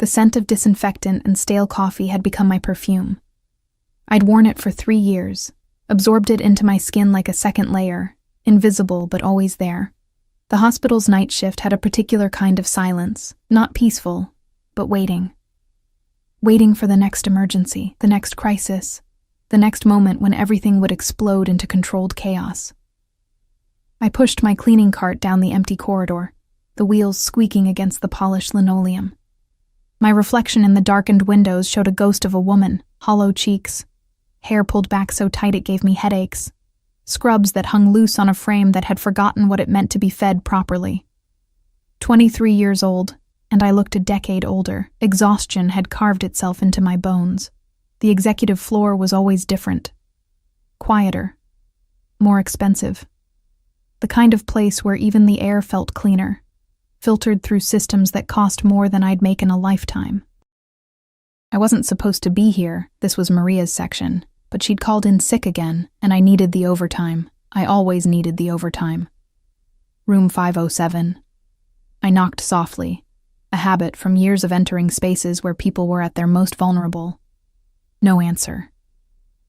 The scent of disinfectant and stale coffee had become my perfume. I'd worn it for 3 years, absorbed it into my skin like a second layer, invisible but always there. The hospital's night shift had a particular kind of silence, not peaceful, but waiting. Waiting for the next emergency, the next crisis, the next moment when everything would explode into controlled chaos. I pushed my cleaning cart down the empty corridor, the wheels squeaking against the polished linoleum. My reflection in the darkened windows showed a ghost of a woman, hollow cheeks, hair pulled back so tight it gave me headaches, scrubs that hung loose on a frame that had forgotten what it meant to be fed properly. 23 years old, and I looked a decade older. Exhaustion had carved itself into my bones. The executive floor was always different. Quieter. More expensive. The kind of place where even the air felt cleaner, filtered through systems that cost more than I'd make in a lifetime. I wasn't supposed to be here, this was Maria's section, but she'd called in sick again, and I needed the overtime. I always needed the overtime. Room 507. I knocked softly, a habit from years of entering spaces where people were at their most vulnerable. No answer.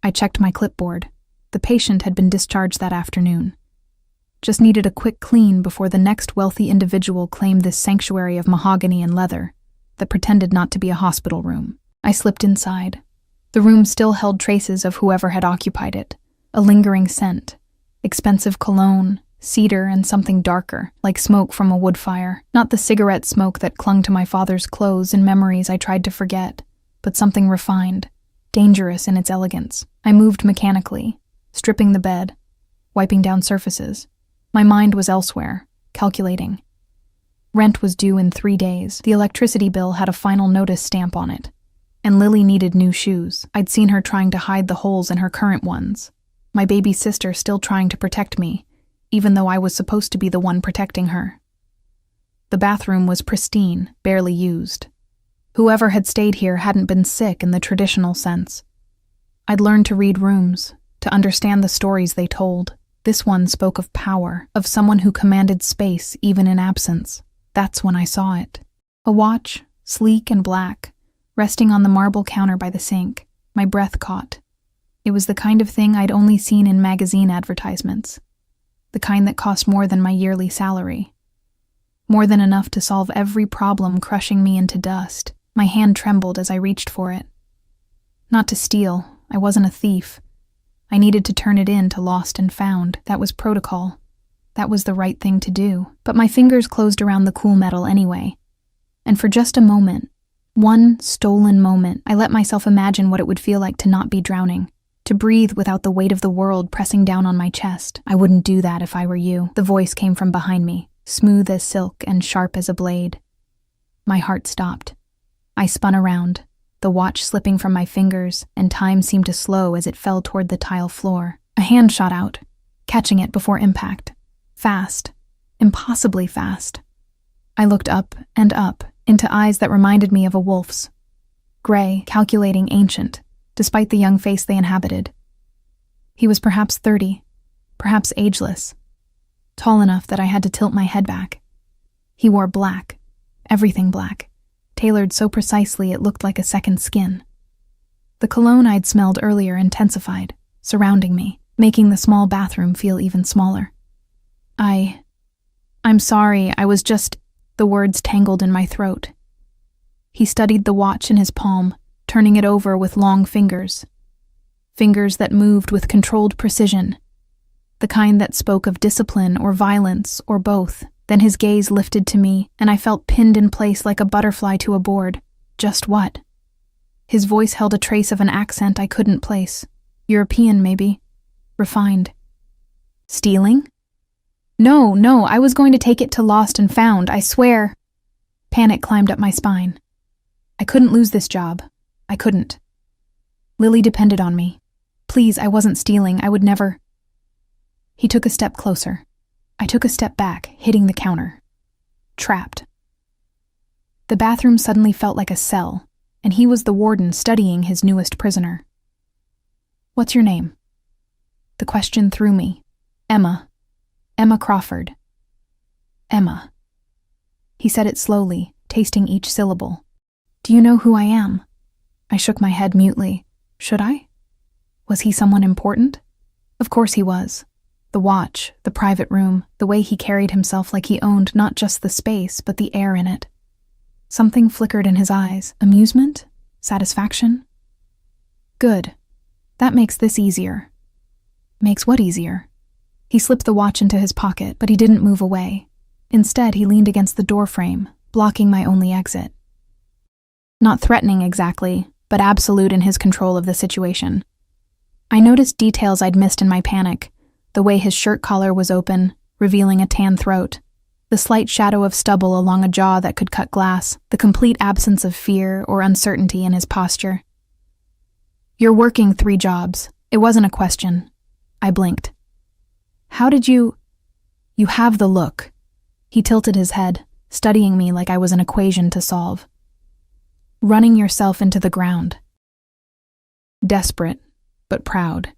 I checked my clipboard. The patient had been discharged that afternoon. Just needed a quick clean before the next wealthy individual claimed this sanctuary of mahogany and leather that pretended not to be a hospital room. I slipped inside. The room still held traces of whoever had occupied it, a lingering scent, expensive cologne, cedar, and something darker, like smoke from a wood fire. Not the cigarette smoke that clung to my father's clothes and memories I tried to forget, but something refined, dangerous in its elegance. I moved mechanically, stripping the bed, wiping down surfaces. My mind was elsewhere, calculating. Rent was due in 3 days. The electricity bill had a final notice stamp on it. And Lily needed new shoes. I'd seen her trying to hide the holes in her current ones. My baby sister still trying to protect me, even though I was supposed to be the one protecting her. The bathroom was pristine, barely used. Whoever had stayed here hadn't been sick in the traditional sense. I'd learned to read rooms, to understand the stories they told. This one spoke of power, of someone who commanded space even in absence. That's when I saw it. A watch, sleek and black, resting on the marble counter by the sink. My breath caught. It was the kind of thing I'd only seen in magazine advertisements. The kind that cost more than my yearly salary. More than enough to solve every problem crushing me into dust. My hand trembled as I reached for it. Not to steal, I wasn't a thief. I needed to turn it in to Lost and Found. That was protocol. That was the right thing to do. But my fingers closed around the cool metal anyway. And for just a moment, one stolen moment, I let myself imagine what it would feel like to not be drowning, to breathe without the weight of the world pressing down on my chest. I wouldn't do that if I were you. The voice came from behind me, smooth as silk and sharp as a blade. My heart stopped. I spun around, the watch slipping from my fingers, and time seemed to slow as it fell toward the tile floor. A hand shot out, catching it before impact. Fast. Impossibly fast. I looked up and up, into eyes that reminded me of a wolf's. Gray, calculating, ancient, despite the young face they inhabited. He was perhaps 30, perhaps ageless. Tall enough that I had to tilt my head back. He wore black, everything black, tailored so precisely it looked like a second skin. The cologne I'd smelled earlier intensified, surrounding me, making the small bathroom feel even smaller. I'm sorry, I was just... The words tangled in my throat. He studied the watch in his palm, turning it over with long fingers. Fingers that moved with controlled precision. The kind that spoke of discipline or violence or both. Then his gaze lifted to me, and I felt pinned in place like a butterfly to a board. Just what? His voice held a trace of an accent I couldn't place. European, maybe. Refined. Stealing? No, I was going to take it to Lost and Found, I swear. Panic climbed up my spine. I couldn't lose this job. I couldn't. Lily depended on me. Please, I wasn't stealing, I would never... He took a step closer. I took a step back, hitting the counter. Trapped. The bathroom suddenly felt like a cell, and he was the warden studying his newest prisoner. What's your name? The question threw me. Emma. Emma Crawford. Emma. He said it slowly, tasting each syllable. Do you know who I am? I shook my head mutely. Should I? Was he someone important? Of course he was. The watch, the private room, the way he carried himself like he owned not just the space, but the air in it. Something flickered in his eyes. Amusement? Satisfaction? Good. That makes this easier. Makes what easier? He slipped the watch into his pocket, but he didn't move away. Instead, he leaned against the doorframe, blocking my only exit. Not threatening exactly, but absolute in his control of the situation. I noticed details I'd missed in my panic, the way his shirt collar was open, revealing a tan throat, the slight shadow of stubble along a jaw that could cut glass, the complete absence of fear or uncertainty in his posture. You're working 3 jobs. It wasn't a question. I blinked. How did you... You have the look. He tilted his head, studying me like I was an equation to solve. Running yourself into the ground. Desperate, but proud.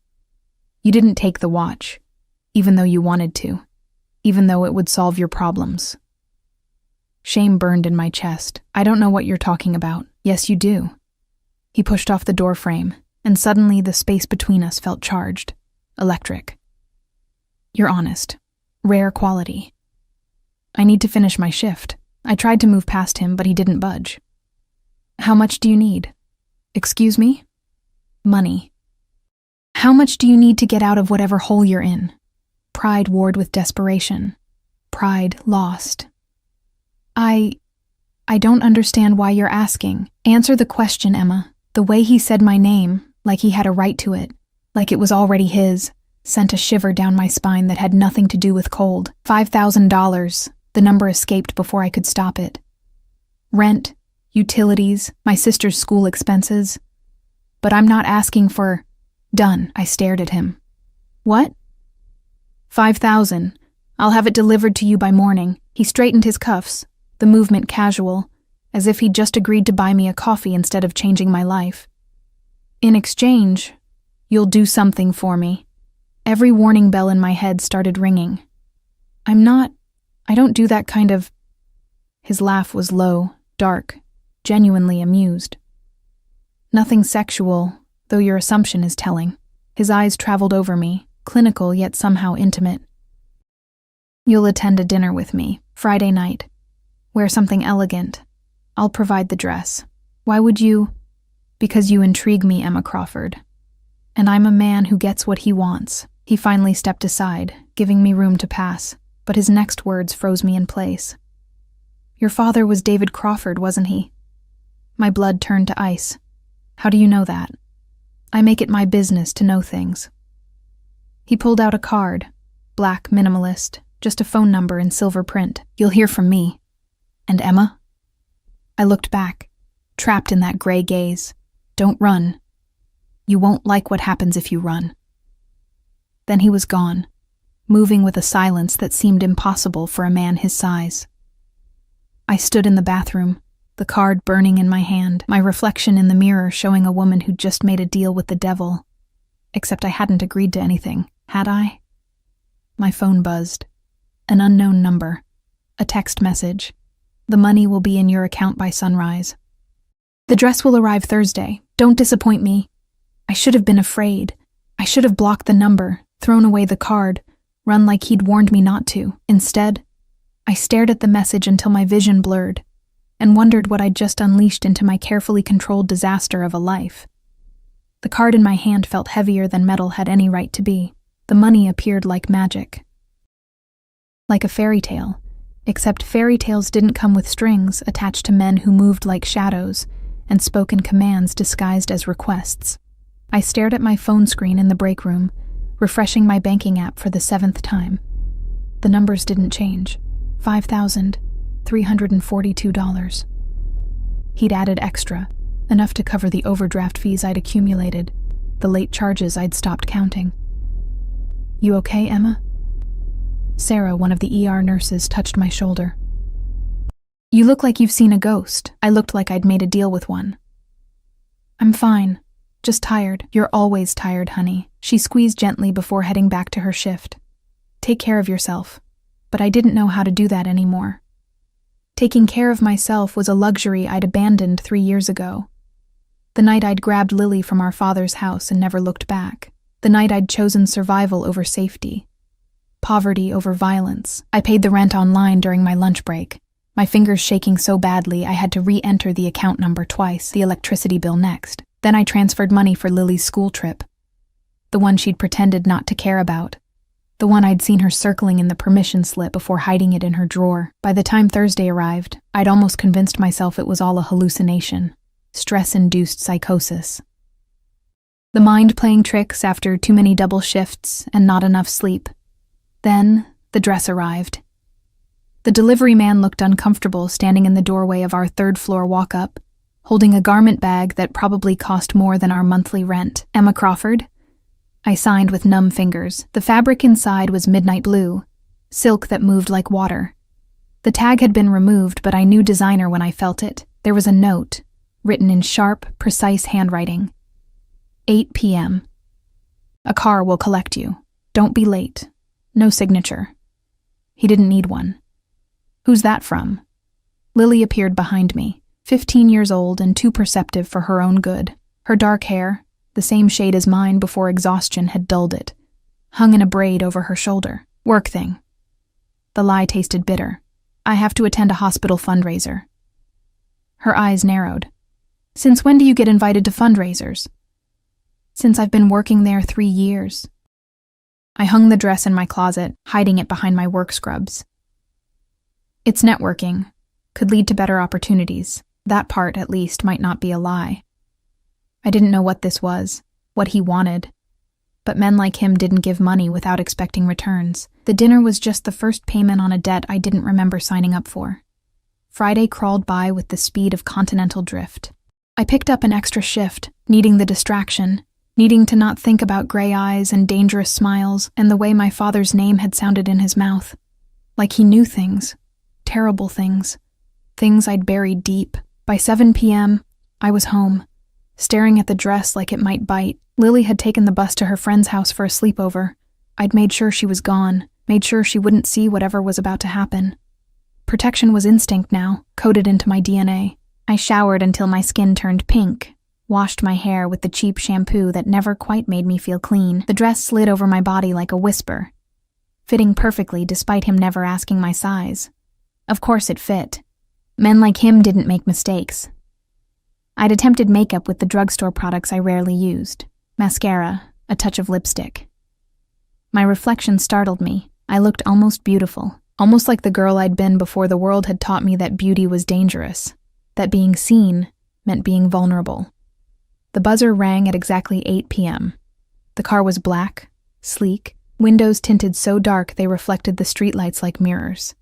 You didn't take the watch, even though you wanted to, even though it would solve your problems. Shame burned in my chest. I don't know what you're talking about. Yes, you do. He pushed off the door frame, and suddenly the space between us felt charged, electric. You're honest. Rare quality. I need to finish my shift. I tried to move past him, but he didn't budge. How much do you need? Excuse me? Money. How much do you need to get out of whatever hole you're in? Pride warred with desperation. Pride lost. I don't understand why you're asking. Answer the question, Emma. The way he said my name, like he had a right to it, like it was already his, sent a shiver down my spine that had nothing to do with cold. $5,000. The number escaped before I could stop it. Rent, utilities, my sister's school expenses. But I'm not asking for... Done. I stared at him. What? 5,000. I'll have it delivered to you by morning. He straightened his cuffs, the movement casual, as if he'd just agreed to buy me a coffee instead of changing my life. In exchange, you'll do something for me. Every warning bell in my head started ringing. I don't do that kind of... His laugh was low, dark, genuinely amused. Nothing sexual, though your assumption is telling. His eyes traveled over me, clinical yet somehow intimate. You'll attend a dinner with me, Friday night. Wear something elegant. I'll provide the dress. Why would you? Because you intrigue me, Emma Crawford. And I'm a man who gets what he wants. He finally stepped aside, giving me room to pass, but his next words froze me in place. Your father was David Crawford, wasn't he? My blood turned to ice. How do you know that? I make it my business to know things. He pulled out a card, black, minimalist, just a phone number in silver print. You'll hear from me. And Emma? I looked back, trapped in that gray gaze. Don't run. You won't like what happens if you run. Then he was gone, moving with a silence that seemed impossible for a man his size. I stood in the bathroom, the card burning in my hand, my reflection in the mirror showing a woman who'd just made a deal with the devil. Except I hadn't agreed to anything, had I? My phone buzzed. An unknown number. A text message. The money will be in your account by sunrise. The dress will arrive Thursday. Don't disappoint me. I should have been afraid. I should have blocked the number, thrown away the card, run like he'd warned me not to. Instead, I stared at the message until my vision blurred, and wondered what I'd just unleashed into my carefully controlled disaster of a life. The card in my hand felt heavier than metal had any right to be. The money appeared like magic. Like a fairy tale, except fairy tales didn't come with strings attached to men who moved like shadows and spoke in commands disguised as requests. I stared at my phone screen in the break room, refreshing my banking app for the 7th time. The numbers didn't change. $5,342. He'd added extra, enough to cover the overdraft fees I'd accumulated, the late charges I'd stopped counting. You okay, Emma? Sarah, one of the ER nurses, touched my shoulder. You look like you've seen a ghost. I looked like I'd made a deal with one. I'm fine. Just tired. You're always tired, honey. She squeezed gently before heading back to her shift. Take care of yourself. But I didn't know how to do that anymore. Taking care of myself was a luxury I'd abandoned 3 years ago. The night I'd grabbed Lily from our father's house and never looked back. The night I'd chosen survival over safety. Poverty over violence. I paid the rent online during my lunch break, my fingers shaking so badly I had to re-enter the account number twice, the electricity bill next. Then I transferred money for Lily's school trip. The one she'd pretended not to care about. The one I'd seen her circling in the permission slip before hiding it in her drawer. By the time Thursday arrived, I'd almost convinced myself it was all a hallucination. Stress-induced psychosis. The mind playing tricks after too many double shifts and not enough sleep. Then, the dress arrived. The delivery man looked uncomfortable standing in the doorway of our third-floor walk-up, holding a garment bag that probably cost more than our monthly rent. Emma Crawford? I signed with numb fingers. The fabric inside was midnight blue, silk that moved like water. The tag had been removed, but I knew designer when I felt it. There was a note, written in sharp, precise handwriting. 8 p.m. A car will collect you. Don't be late. No signature. He didn't need one. Who's that from? Lily appeared behind me, 15 years old and too perceptive for her own good. Her dark hair, the same shade as mine before exhaustion had dulled it, hung in a braid over her shoulder. Work thing. The lie tasted bitter. I have to attend a hospital fundraiser. Her eyes narrowed. Since when do you get invited to fundraisers? Since I've been working there 3 years. I hung the dress in my closet, hiding it behind my work scrubs. It's networking. Could lead to better opportunities. That part, at least, might not be a lie. I didn't know what this was, what he wanted. But men like him didn't give money without expecting returns. The dinner was just the first payment on a debt I didn't remember signing up for. Friday crawled by with the speed of continental drift. I picked up an extra shift, needing the distraction, needing to not think about gray eyes and dangerous smiles and the way my father's name had sounded in his mouth. Like he knew things. Terrible things. Things I'd buried deep. By 7 p.m., I was home, staring at the dress like it might bite. Lily had taken the bus to her friend's house for a sleepover. I'd made sure she was gone, made sure she wouldn't see whatever was about to happen. Protection was instinct now, coded into my DNA. I showered until my skin turned pink, washed my hair with the cheap shampoo that never quite made me feel clean. The dress slid over my body like a whisper, fitting perfectly despite him never asking my size. Of course it fit. Men like him didn't make mistakes. I'd attempted makeup with the drugstore products I rarely used. Mascara, a touch of lipstick. My reflection startled me. I looked almost beautiful, almost like the girl I'd been before the world had taught me that beauty was dangerous, that being seen meant being vulnerable. The buzzer rang at exactly 8 p.m. The car was black, sleek, windows tinted so dark they reflected the streetlights like mirrors.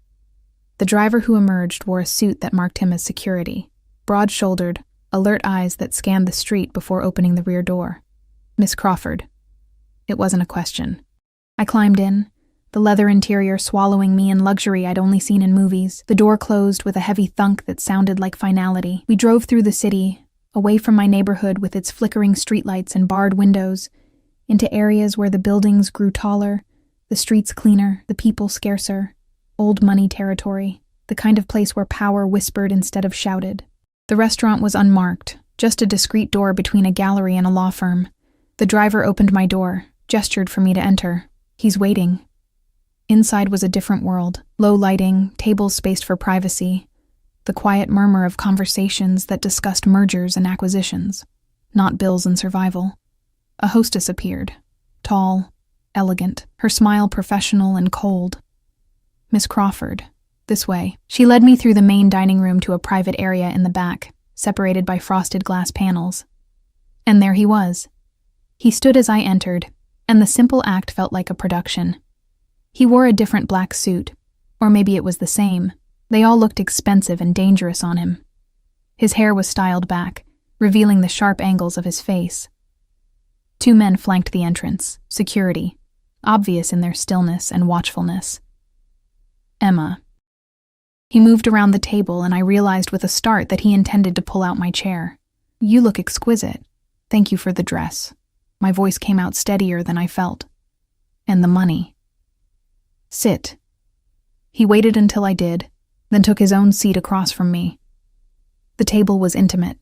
The driver who emerged wore a suit that marked him as security, broad-shouldered, alert eyes that scanned the street before opening the rear door. Miss Crawford. It wasn't a question. I climbed in, the leather interior swallowing me in luxury I'd only seen in movies. The door closed with a heavy thunk that sounded like finality. We drove through the city, away from my neighborhood with its flickering streetlights and barred windows, into areas where the buildings grew taller, the streets cleaner, the people scarcer. Old money territory, the kind of place where power whispered instead of shouted. The restaurant was unmarked, just a discreet door between a gallery and a law firm. The driver opened my door, gestured for me to enter. He's waiting. Inside was a different world. Low lighting, tables spaced for privacy. The quiet murmur of conversations that discussed mergers and acquisitions, not bills and survival. A hostess appeared, tall, elegant, her smile professional and cold. Miss Crawford, this way. She led me through the main dining room to a private area in the back, separated by frosted glass panels. And there he was. He stood as I entered, and the simple act felt like a production. He wore a different black suit, or maybe it was the same. They all looked expensive and dangerous on him. His hair was styled back, revealing the sharp angles of his face. 2 men flanked the entrance, security, obvious in their stillness and watchfulness. Emma. He moved around the table and I realized with a start that he intended to pull out my chair. You look exquisite. Thank you for the dress. My voice came out steadier than I felt. And the money. Sit. He waited until I did, then took his own seat across from me. The table was intimate,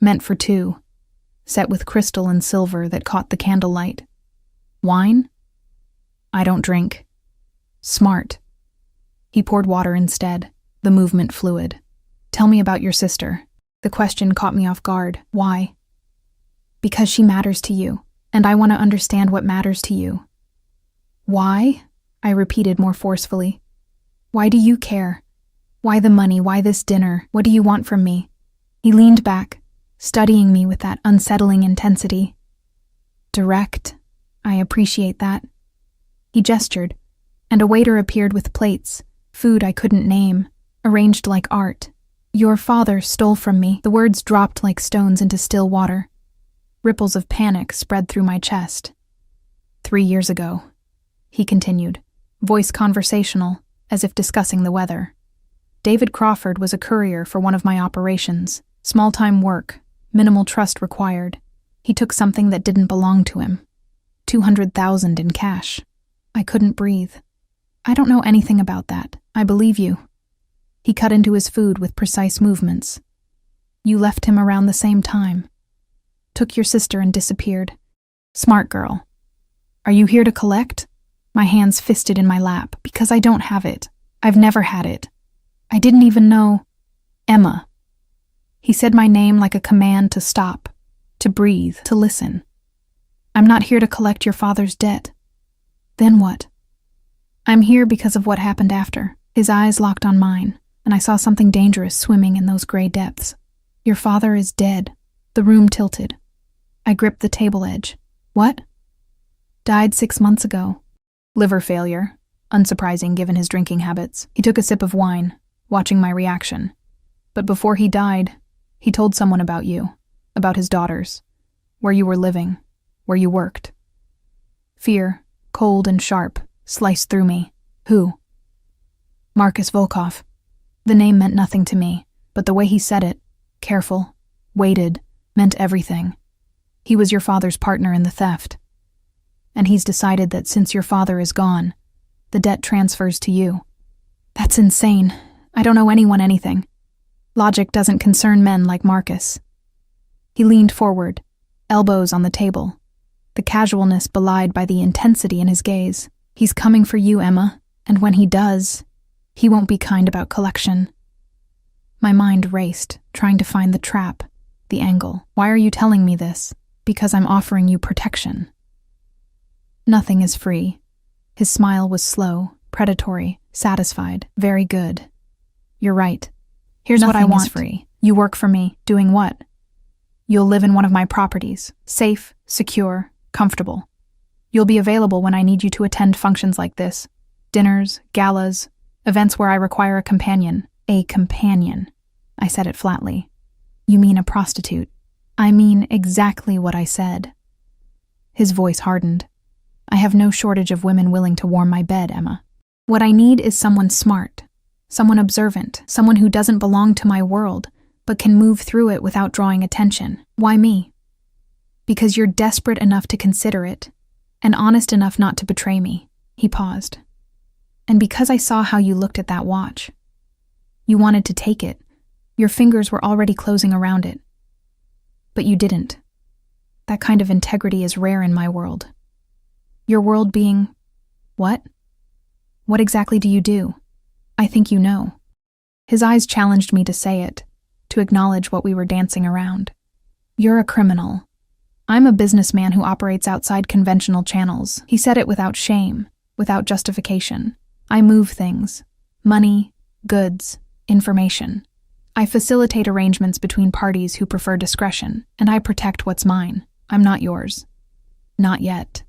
meant for two, set with crystal and silver that caught the candlelight. Wine? I don't drink. Smart. He poured water instead, the movement fluid. Tell me about your sister. The question caught me off guard. Why? Because she matters to you, and I want to understand what matters to you. Why? I repeated more forcefully. Why do you care? Why the money? Why this dinner? What do you want from me? He leaned back, studying me with that unsettling intensity. Direct. I appreciate that. He gestured, and a waiter appeared with plates, food I couldn't name, arranged like art. Your father stole from me. The words dropped like stones into still water. Ripples of panic spread through my chest. 3 years ago, he continued, voice conversational, as if discussing the weather. David Crawford was a courier for one of my operations. Small-time work, minimal trust required. He took something that didn't belong to him. 200,000 in cash. I couldn't breathe. I don't know anything about that. I believe you. He cut into his food with precise movements. You left him around the same time. Took your sister and disappeared. Smart girl. Are you here to collect? My hands fisted in my lap, because I don't have it. I've never had it. I didn't even know. Emma. He said my name like a command to stop, to breathe, to listen. I'm not here to collect your father's debt. Then what? I'm here because of what happened after. His eyes locked on mine, and I saw something dangerous swimming in those gray depths. Your father is dead. The room tilted. I gripped the table edge. What? Died 6 months ago. Liver failure. Unsurprising given his drinking habits. He took a sip of wine, watching my reaction. But before he died, he told someone about you, about his daughters, where you were living, where you worked. Fear, cold and sharp, sliced through me. Who? Marcus Volkov. The name meant nothing to me, but the way he said it, careful, weighted, meant everything. He was your father's partner in the theft. And he's decided that since your father is gone, the debt transfers to you. That's insane. I don't owe anyone anything. Logic doesn't concern men like Marcus. He leaned forward, elbows on the table, the casualness belied by the intensity in his gaze. He's coming for you, Emma, and when he does, he won't be kind about collection. My mind raced, trying to find the trap, the angle. Why are you telling me this? Because I'm offering you protection. Nothing is free. His smile was slow, predatory, satisfied. Very good. You're right. Here's what I want. Nothing is free. You work for me. Doing what? You'll live in one of my properties. Safe, secure, comfortable. You'll be available when I need you to attend functions like this. Dinners, galas, events where I require a companion. A companion. I said it flatly. You mean a prostitute. I mean exactly what I said. His voice hardened. I have no shortage of women willing to warm my bed, Emma. What I need is someone smart, someone observant, someone who doesn't belong to my world, but can move through it without drawing attention. Why me? Because you're desperate enough to consider it, and honest enough not to betray me. He paused. And because I saw how you looked at that watch. You wanted to take it. Your fingers were already closing around it. But you didn't. That kind of integrity is rare in my world. Your world being... what? What exactly do you do? I think you know. His eyes challenged me to say it, to acknowledge what we were dancing around. You're a criminal. I'm a businessman who operates outside conventional channels. He said it without shame, without justification. I move things. Money, goods, information. I facilitate arrangements between parties who prefer discretion, and I protect what's mine. I'm not yours. Not yet.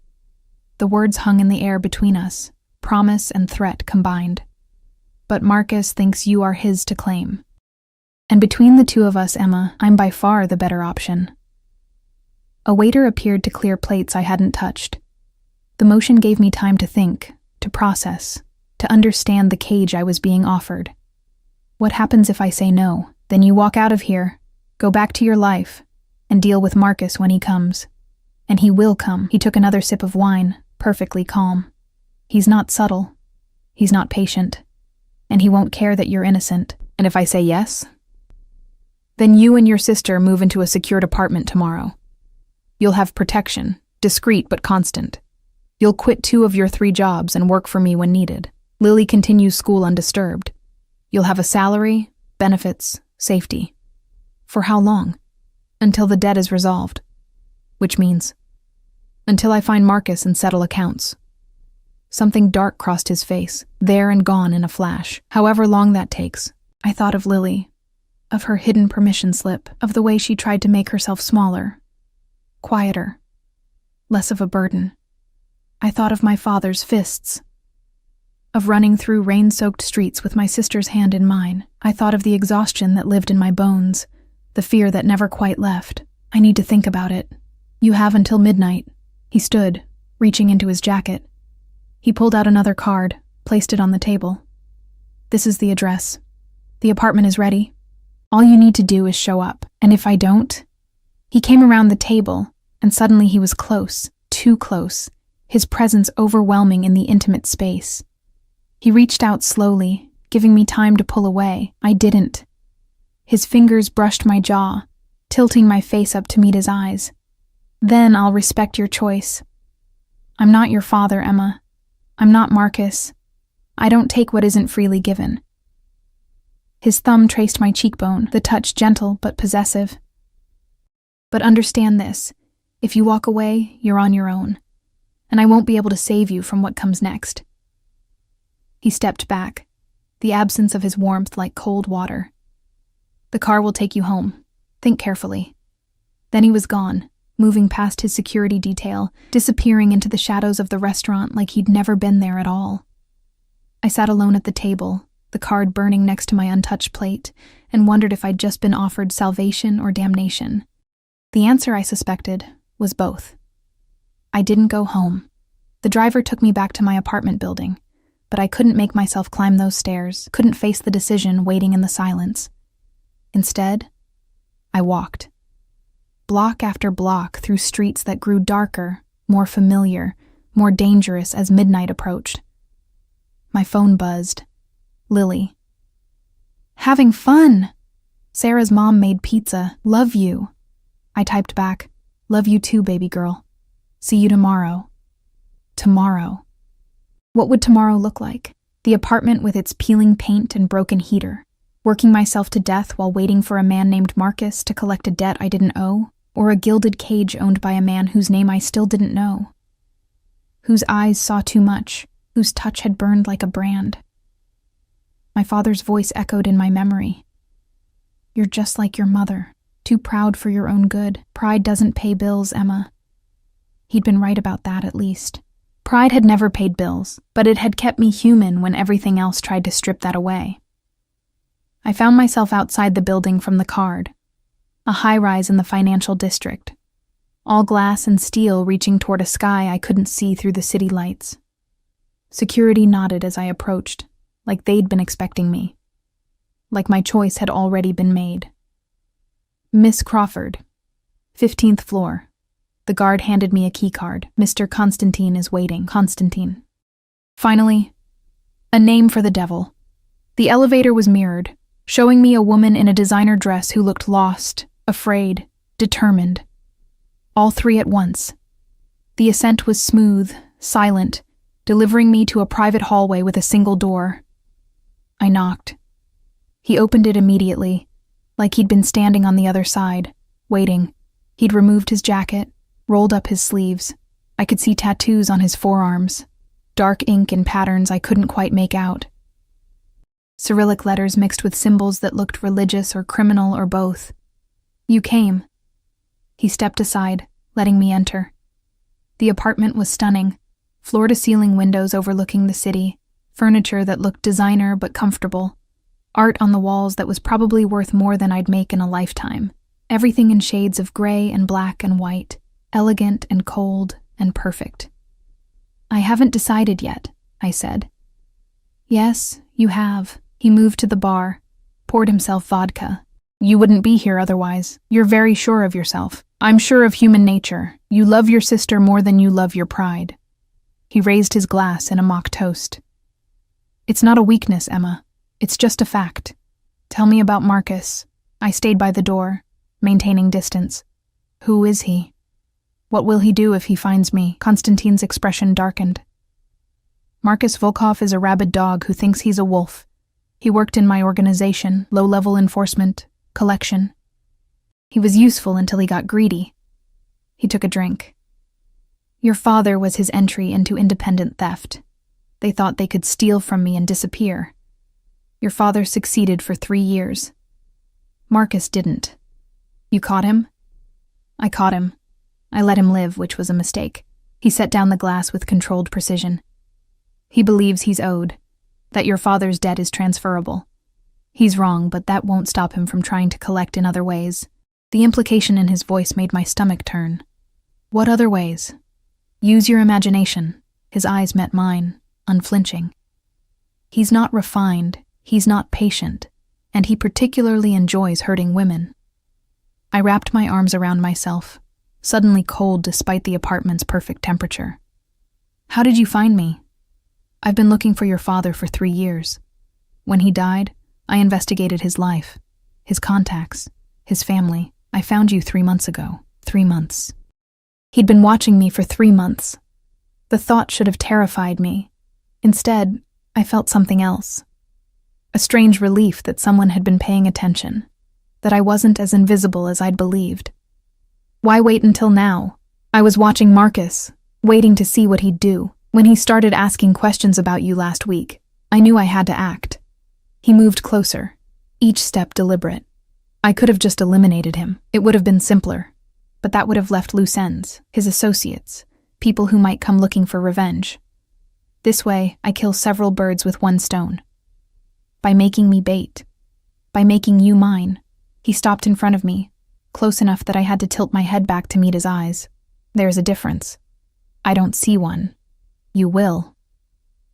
The words hung in the air between us, promise and threat combined. But Marcus thinks you are his to claim. And between the two of us, Emma, I'm by far the better option. A waiter appeared to clear plates I hadn't touched. The motion gave me time to think, to process, to understand the cage I was being offered. What happens if I say no? Then you walk out of here, go back to your life, and deal with Marcus when he comes. And he will come. He took another sip of wine, perfectly calm. He's not subtle. He's not patient. and he won't care that you're innocent. And if I say yes, then you and your sister move into a secured apartment tomorrow. You'll have protection, discreet but constant. You'll quit 2 of your 3 jobs and work for me when needed. Lily continues school undisturbed. You'll have a salary, benefits, safety. For how long? Until the debt is resolved. Which means, until I find Marcus and settle accounts. Something dark crossed his face, there and gone in a flash. However long that takes, I thought of Lily, of her hidden permission slip, of the way she tried to make herself smaller, quieter, less of a burden. I thought of my father's fists, of running through rain-soaked streets with my sister's hand in mine. I thought of the exhaustion that lived in my bones, the fear that never quite left. I need to think about it. You have until midnight. He stood, reaching into his jacket. He pulled out another card, placed it on the table. This is the address. The apartment is ready. All you need to do is show up, and if I don't... He came around the table, and suddenly he was close, too close, his presence overwhelming in the intimate space. He reached out slowly, giving me time to pull away. I didn't. His fingers brushed my jaw, tilting my face up to meet his eyes. Then I'll respect your choice. I'm not your father, Emma. I'm not Marcus. I don't take what isn't freely given. His thumb traced my cheekbone, the touch gentle but possessive. But understand this. If you walk away, you're on your own, and I won't be able to save you from what comes next. He stepped back, the absence of his warmth like cold water. The car will take you home. Think carefully. Then he was gone, moving past his security detail, disappearing into the shadows of the restaurant like he'd never been there at all. I sat alone at the table, the card burning next to my untouched plate, and wondered if I'd just been offered salvation or damnation. The answer, I suspected, was both. I didn't go home. The driver took me back to my apartment building, but I couldn't make myself climb those stairs, couldn't face the decision waiting in the silence. Instead, I walked. Block after block through streets that grew darker, more familiar, more dangerous as midnight approached. My phone buzzed. Lily. Having fun! Sarah's mom made pizza. Love you. I typed back, love you too, baby girl. See you tomorrow. Tomorrow. What would tomorrow look like? The apartment with its peeling paint and broken heater. Working myself to death while waiting for a man named Marcus to collect a debt I didn't owe, or a gilded cage owned by a man whose name I still didn't know. Whose eyes saw too much, whose touch had burned like a brand. My father's voice echoed in my memory. You're just like your mother, too proud for your own good. Pride doesn't pay bills, Emma. He'd been right about that, at least. Pride had never paid bills, but it had kept me human when everything else tried to strip that away. I found myself outside the building from the card, a high-rise in the financial district, all glass and steel reaching toward a sky I couldn't see through the city lights. Security nodded as I approached, like they'd been expecting me, like my choice had already been made. Miss Crawford, 15th floor. The guard handed me a keycard. Mr. Constantine is waiting. Constantine. Finally, a name for the devil. The elevator was mirrored, showing me a woman in a designer dress who looked lost, afraid, determined. All 3 at once. The ascent was smooth, silent, delivering me to a private hallway with a single door. I knocked. He opened it immediately, like he'd been standing on the other side, waiting. He'd removed his jacket, rolled up his sleeves. I could see tattoos on his forearms, dark ink in patterns I couldn't quite make out. Cyrillic letters mixed with symbols that looked religious or criminal or both. You came. He stepped aside, letting me enter. The apartment was stunning, floor-to-ceiling windows overlooking the city, furniture that looked designer but comfortable, art on the walls that was probably worth more than I'd make in a lifetime, everything in shades of gray and black and white, elegant and cold and perfect. I haven't decided yet, I said. Yes, you have. He moved to the bar, poured himself vodka. You wouldn't be here otherwise. You're very sure of yourself. I'm sure of human nature. You love your sister more than you love your pride. He raised his glass in a mock toast. It's not a weakness, Emma. It's just a fact. Tell me about Marcus. I stayed by the door, maintaining distance. Who is he? What will he do if he finds me? Konstantin's expression darkened. Marcus Volkov is a rabid dog who thinks he's a wolf. He worked in my organization, low-level enforcement, collection. He was useful until he got greedy. He took a drink. Your father was his entry into independent theft. They thought they could steal from me and disappear. Your father succeeded for 3 years. Marcus didn't. You caught him? I caught him. I let him live, which was a mistake. He set down the glass with controlled precision. He believes he's owed, that your father's debt is transferable. He's wrong, but that won't stop him from trying to collect in other ways. The implication in his voice made my stomach turn. What other ways? Use your imagination. His eyes met mine, unflinching. He's not refined, he's not patient, and he particularly enjoys hurting women. I wrapped my arms around myself, suddenly cold despite the apartment's perfect temperature. How did you find me? I've been looking for your father for 3 years. When he died, I investigated his life, his contacts, his family. I found you 3 months ago. 3 months. He'd been watching me for 3 months. The thought should have terrified me. Instead, I felt something else. A strange relief that someone had been paying attention, that I wasn't as invisible as I'd believed. Why wait until now? I was watching Marcus, waiting to see what he'd do. When he started asking questions about you last week, I knew I had to act. He moved closer, each step deliberate. I could have just eliminated him. It would have been simpler. But that would have left loose ends, his associates, people who might come looking for revenge. This way, I kill several birds with one stone. By making me bait. By making you mine. He stopped in front of me, close enough that I had to tilt my head back to meet his eyes. There's a difference. I don't see one. You will.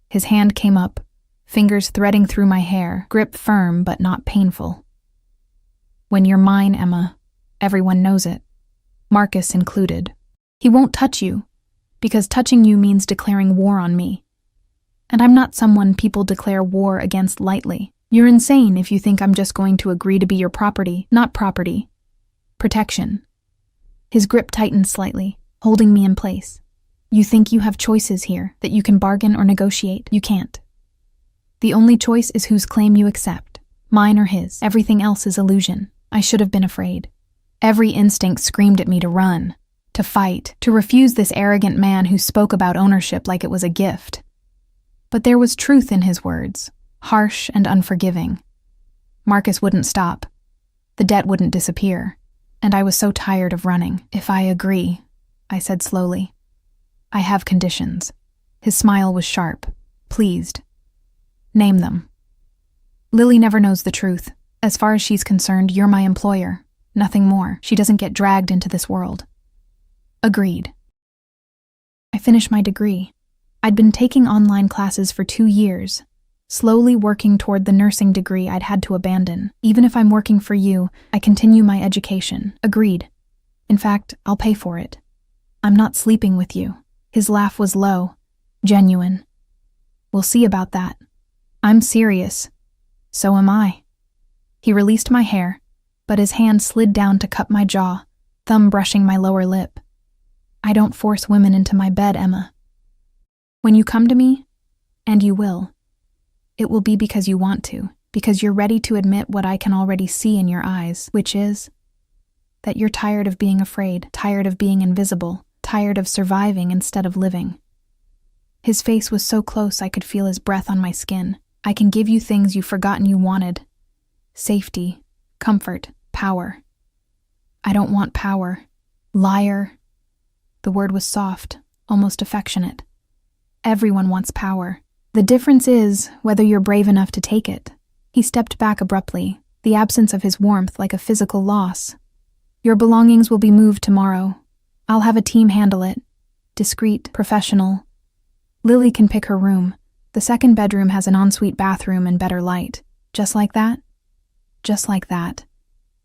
His hand came up, fingers threading through my hair, grip firm but not painful. When you're mine, Emma, everyone knows it. Marcus included. He won't touch you, because touching you means declaring war on me. And I'm not someone people declare war against lightly. You're insane if you think I'm just going to agree to be your property. Not property. Protection. His grip tightened slightly, holding me in place. You think you have choices here, that you can bargain or negotiate. You can't. The only choice is whose claim you accept, mine or his. Everything else is illusion. I should have been afraid. Every instinct screamed at me to run, to fight, to refuse this arrogant man who spoke about ownership like it was a gift. But there was truth in his words, harsh and unforgiving. Marcus wouldn't stop. The debt wouldn't disappear. And I was so tired of running. If I agree, I said slowly. I have conditions. His smile was sharp, pleased. Name them. Lily never knows the truth. As far as she's concerned, you're my employer. Nothing more. She doesn't get dragged into this world. Agreed. I finished my degree. I'd been taking online classes for 2 years, slowly working toward the nursing degree I'd had to abandon. Even if I'm working for you, I continue my education. Agreed. In fact, I'll pay for it. I'm not sleeping with you. His laugh was low, genuine. We'll see about that. I'm serious. So am I. He released my hair, but his hand slid down to cup my jaw, thumb brushing my lower lip. I don't force women into my bed, Emma. When you come to me, and you will, it will be because you want to, because you're ready to admit what I can already see in your eyes, which is that you're tired of being afraid, tired of being invisible, tired of surviving instead of living. His face was so close I could feel his breath on my skin. I can give you things you've forgotten you wanted. Safety, comfort, power. I don't want power. Liar. The word was soft, almost affectionate. Everyone wants power. The difference is whether you're brave enough to take it. He stepped back abruptly, the absence of his warmth like a physical loss. Your belongings will be moved tomorrow. I'll have a team handle it. Discreet, professional. Lily can pick her room. The second bedroom has an ensuite bathroom and better light. Just like that? Just like that.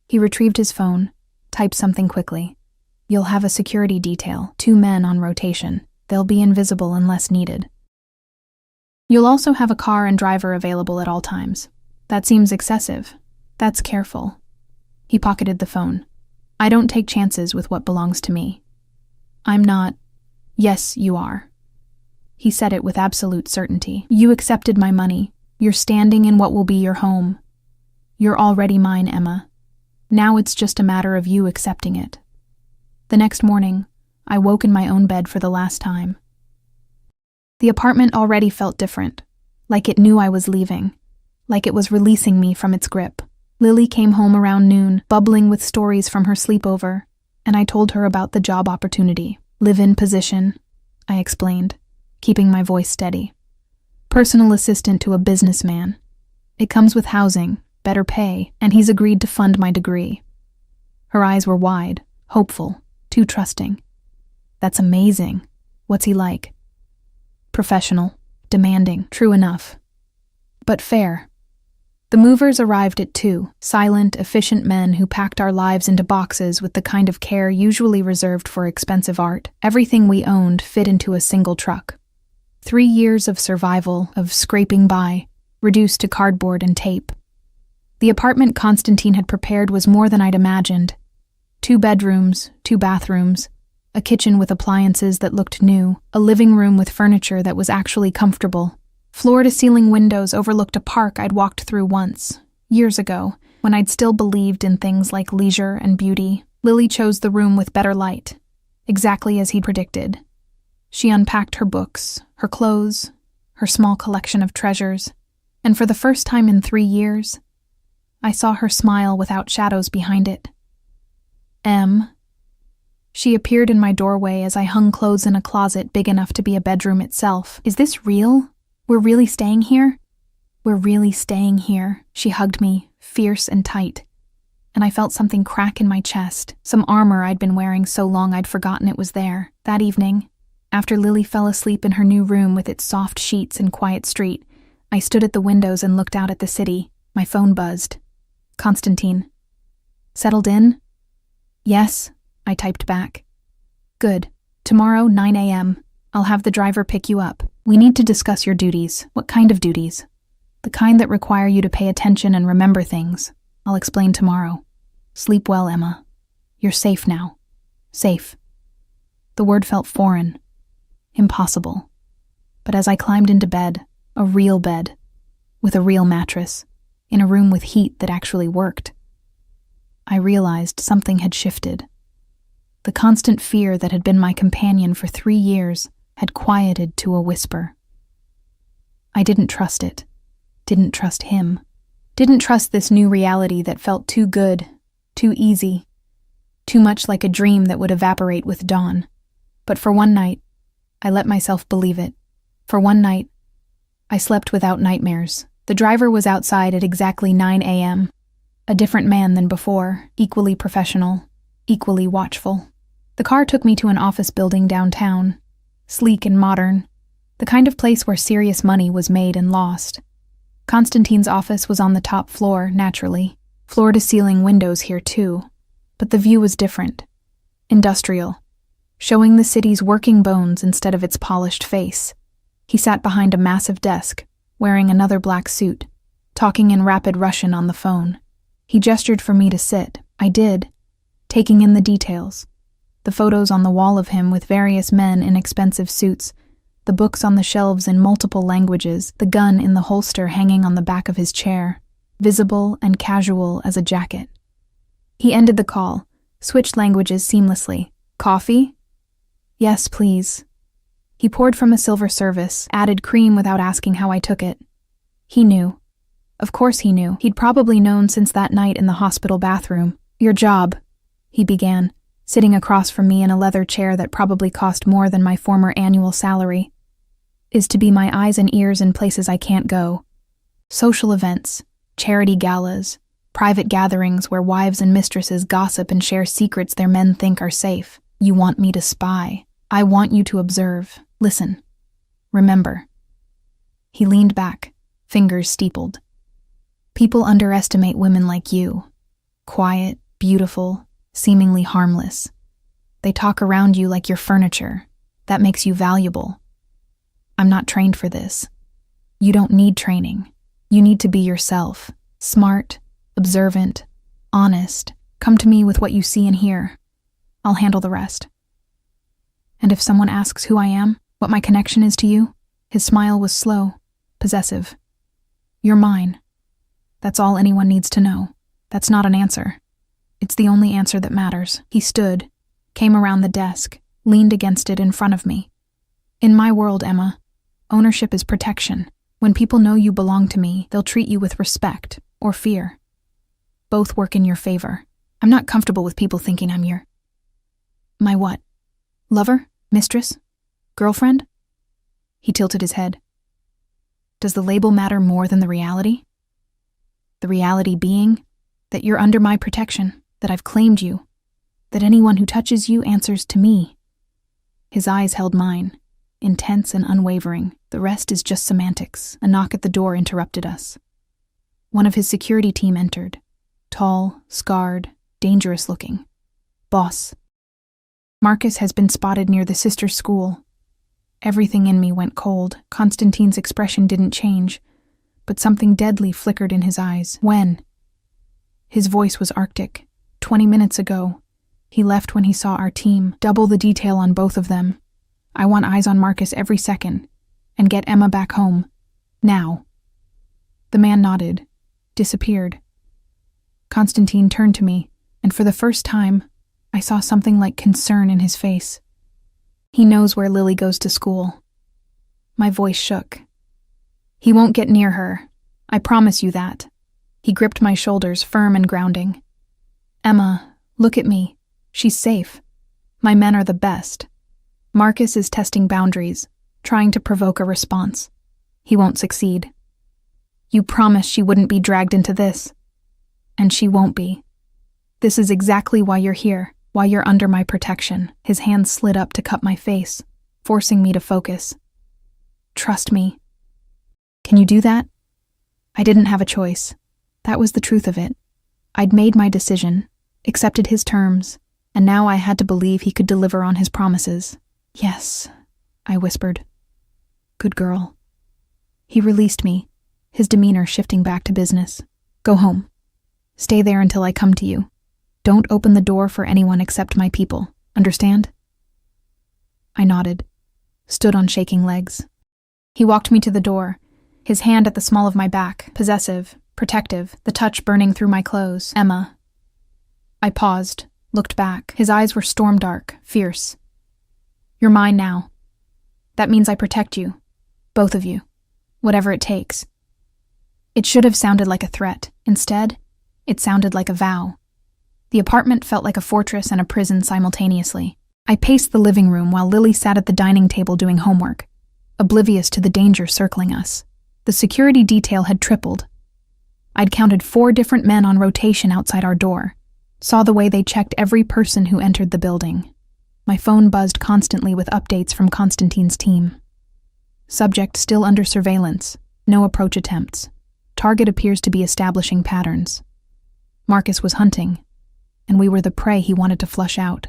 He retrieved his phone, typed something quickly. You'll have a security detail, 2 men on rotation. They'll be invisible unless needed. You'll also have a car and driver available at all times. That seems excessive. That's careful. He pocketed the phone. I don't take chances with what belongs to me. I'm not. Yes, you are. He said it with absolute certainty. You accepted my money. You're standing in what will be your home. You're already mine, Emma. Now it's just a matter of you accepting it. The next morning, I woke in my own bed for the last time. The apartment already felt different, like it knew I was leaving, like it was releasing me from its grip. Lily came home around noon, bubbling with stories from her sleepover, and I told her about the job opportunity. Live-in position, I explained, keeping my voice steady. Personal assistant to a businessman. It comes with housing, better pay, and he's agreed to fund my degree. Her eyes were wide, hopeful, too trusting. That's amazing. What's he like? Professional, demanding, true enough. But fair. The movers arrived at 2, silent, efficient men who packed our lives into boxes with the kind of care usually reserved for expensive art. Everything we owned fit into a single truck. 3 years of survival, of scraping by, reduced to cardboard and tape. The apartment Constantine had prepared was more than I'd imagined. 2 bedrooms, 2 bathrooms, a kitchen with appliances that looked new, a living room with furniture that was actually comfortable. Floor-to-ceiling windows overlooked a park I'd walked through once, years ago, when I'd still believed in things like leisure and beauty. Lily chose the room with better light, exactly as he'd predicted. She unpacked her books, her clothes, her small collection of treasures, and for the first time in 3 years, I saw her smile without shadows behind it. She appeared in my doorway as I hung clothes in a closet big enough to be a bedroom itself. Is this real? We're really staying here? We're really staying here. She hugged me, fierce and tight, and I felt something crack in my chest, some armor I'd been wearing so long I'd forgotten it was there. That evening, after Lily fell asleep in her new room with its soft sheets and quiet street, I stood at the windows and looked out at the city. My phone buzzed. Constantine. Settled in? Yes, I typed back. Good. Tomorrow, 9 a.m. I'll have the driver pick you up. We need to discuss your duties. What kind of duties? The kind that require you to pay attention and remember things. I'll explain tomorrow. Sleep well, Emma. You're safe now. Safe. The word felt foreign. Impossible. But as I climbed into bed, a real bed, with a real mattress, in a room with heat that actually worked, I realized something had shifted. The constant fear that had been my companion for 3 years had quieted to a whisper. I didn't trust it. Didn't trust him. Didn't trust this new reality that felt too good, too easy, too much like a dream that would evaporate with dawn. But for one night, I let myself believe it. For one night, I slept without nightmares. The driver was outside at exactly 9 a.m., a different man than before, equally professional, equally watchful. The car took me to an office building downtown, sleek and modern, the kind of place where serious money was made and lost. Constantine's office was on the top floor, naturally. Floor-to-ceiling windows here too. But the view was different. Industrial. Showing the city's working bones instead of its polished face. He sat behind a massive desk, wearing another black suit, talking in rapid Russian on the phone. He gestured for me to sit. I did, taking in the details. The photos on the wall of him with various men in expensive suits, the books on the shelves in multiple languages, the gun in the holster hanging on the back of his chair, visible and casual as a jacket. He ended the call, switched languages seamlessly. Coffee? Yes, please. He poured from a silver service, added cream without asking how I took it. He knew. Of course he knew. He'd probably known since that night in the hospital bathroom. Your job, he began, sitting across from me in a leather chair that probably cost more than my former annual salary, is to be my eyes and ears in places I can't go. Social events, charity galas, private gatherings where wives and mistresses gossip and share secrets their men think are safe. You want me to spy. I want you to observe. Listen. Remember. He leaned back, fingers steepled. People underestimate women like you. Quiet, beautiful, seemingly harmless. They talk around you like you're furniture. That makes you valuable. I'm not trained for this. You don't need training. You need to be yourself. Smart, observant, honest. Come to me with what you see and hear. I'll handle the rest. And if someone asks who I am, what my connection is to you, his smile was slow, possessive. You're mine. That's all anyone needs to know. That's not an answer. It's the only answer that matters. He stood, came around the desk, leaned against it in front of me. In my world, Emma, ownership is protection. When people know you belong to me, they'll treat you with respect or fear. Both work in your favor. I'm not comfortable with people thinking I'm my what? Lover? Mistress? Girlfriend? He tilted his head. Does the label matter more than the reality? The reality being that you're under my protection, that I've claimed you, that anyone who touches you answers to me. His eyes held mine, intense and unwavering. The rest is just semantics. A knock at the door interrupted us. One of his security team entered, tall, scarred, dangerous looking. Boss. Marcus has been spotted near the sister school. Everything in me went cold. Constantine's expression didn't change, but something deadly flickered in his eyes. When? His voice was arctic. 20 minutes ago. He left when he saw our team. Double the detail on both of them. I want eyes on Marcus every second. And get Emma back home. Now. The man nodded. Disappeared. Constantine turned to me, and for the first time, I saw something like concern in his face. He knows where Lily goes to school. My voice shook. He won't get near her. I promise you that. He gripped my shoulders, firm and grounding. Emma, look at me. She's safe. My men are the best. Marcus is testing boundaries, trying to provoke a response. He won't succeed. You promised she wouldn't be dragged into this. And she won't be. This is exactly why you're here. Why you're under my protection. His hand slid up to cup my face, forcing me to focus. Trust me. Can you do that? I didn't have a choice. That was the truth of it. I'd made my decision, accepted his terms, and now I had to believe he could deliver on his promises. Yes, I whispered. Good girl. He released me, his demeanor shifting back to business. Go home. Stay there until I come to you. Don't open the door for anyone except my people. Understand? I nodded, stood on shaking legs. He walked me to the door, his hand at the small of my back, possessive, protective, the touch burning through my clothes. Emma. I paused, looked back. His eyes were storm dark, fierce. You're mine now. That means I protect you. Both of you. Whatever it takes. It should have sounded like a threat. Instead, it sounded like a vow. The apartment felt like a fortress and a prison simultaneously. I paced the living room while Lily sat at the dining table doing homework, oblivious to the danger circling us. The security detail had tripled. I'd counted 4 different men on rotation outside our door, saw the way they checked every person who entered the building. My phone buzzed constantly with updates from Constantine's team. Subject still under surveillance, no approach attempts. Target appears to be establishing patterns. Marcus was hunting, and we were the prey he wanted to flush out.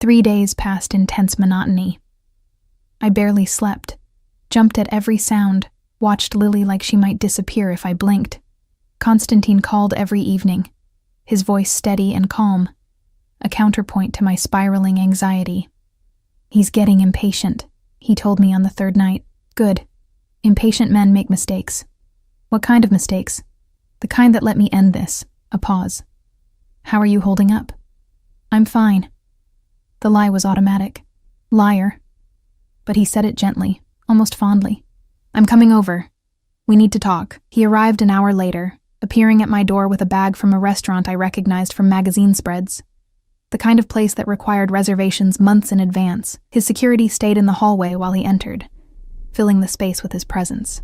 3 days passed in tense monotony. I barely slept, jumped at every sound, watched Lily like she might disappear if I blinked. Constantine called every evening, his voice steady and calm, a counterpoint to my spiraling anxiety. He's getting impatient, he told me on the 3rd night. Good. Impatient men make mistakes. What kind of mistakes? The kind that let me end this. A pause. How are you holding up? I'm fine. The lie was automatic. Liar. But he said it gently, almost fondly. I'm coming over. We need to talk. He arrived an hour later, appearing at my door with a bag from a restaurant I recognized from magazine spreads. The kind of place that required reservations months in advance. His security stayed in the hallway while he entered, filling the space with his presence.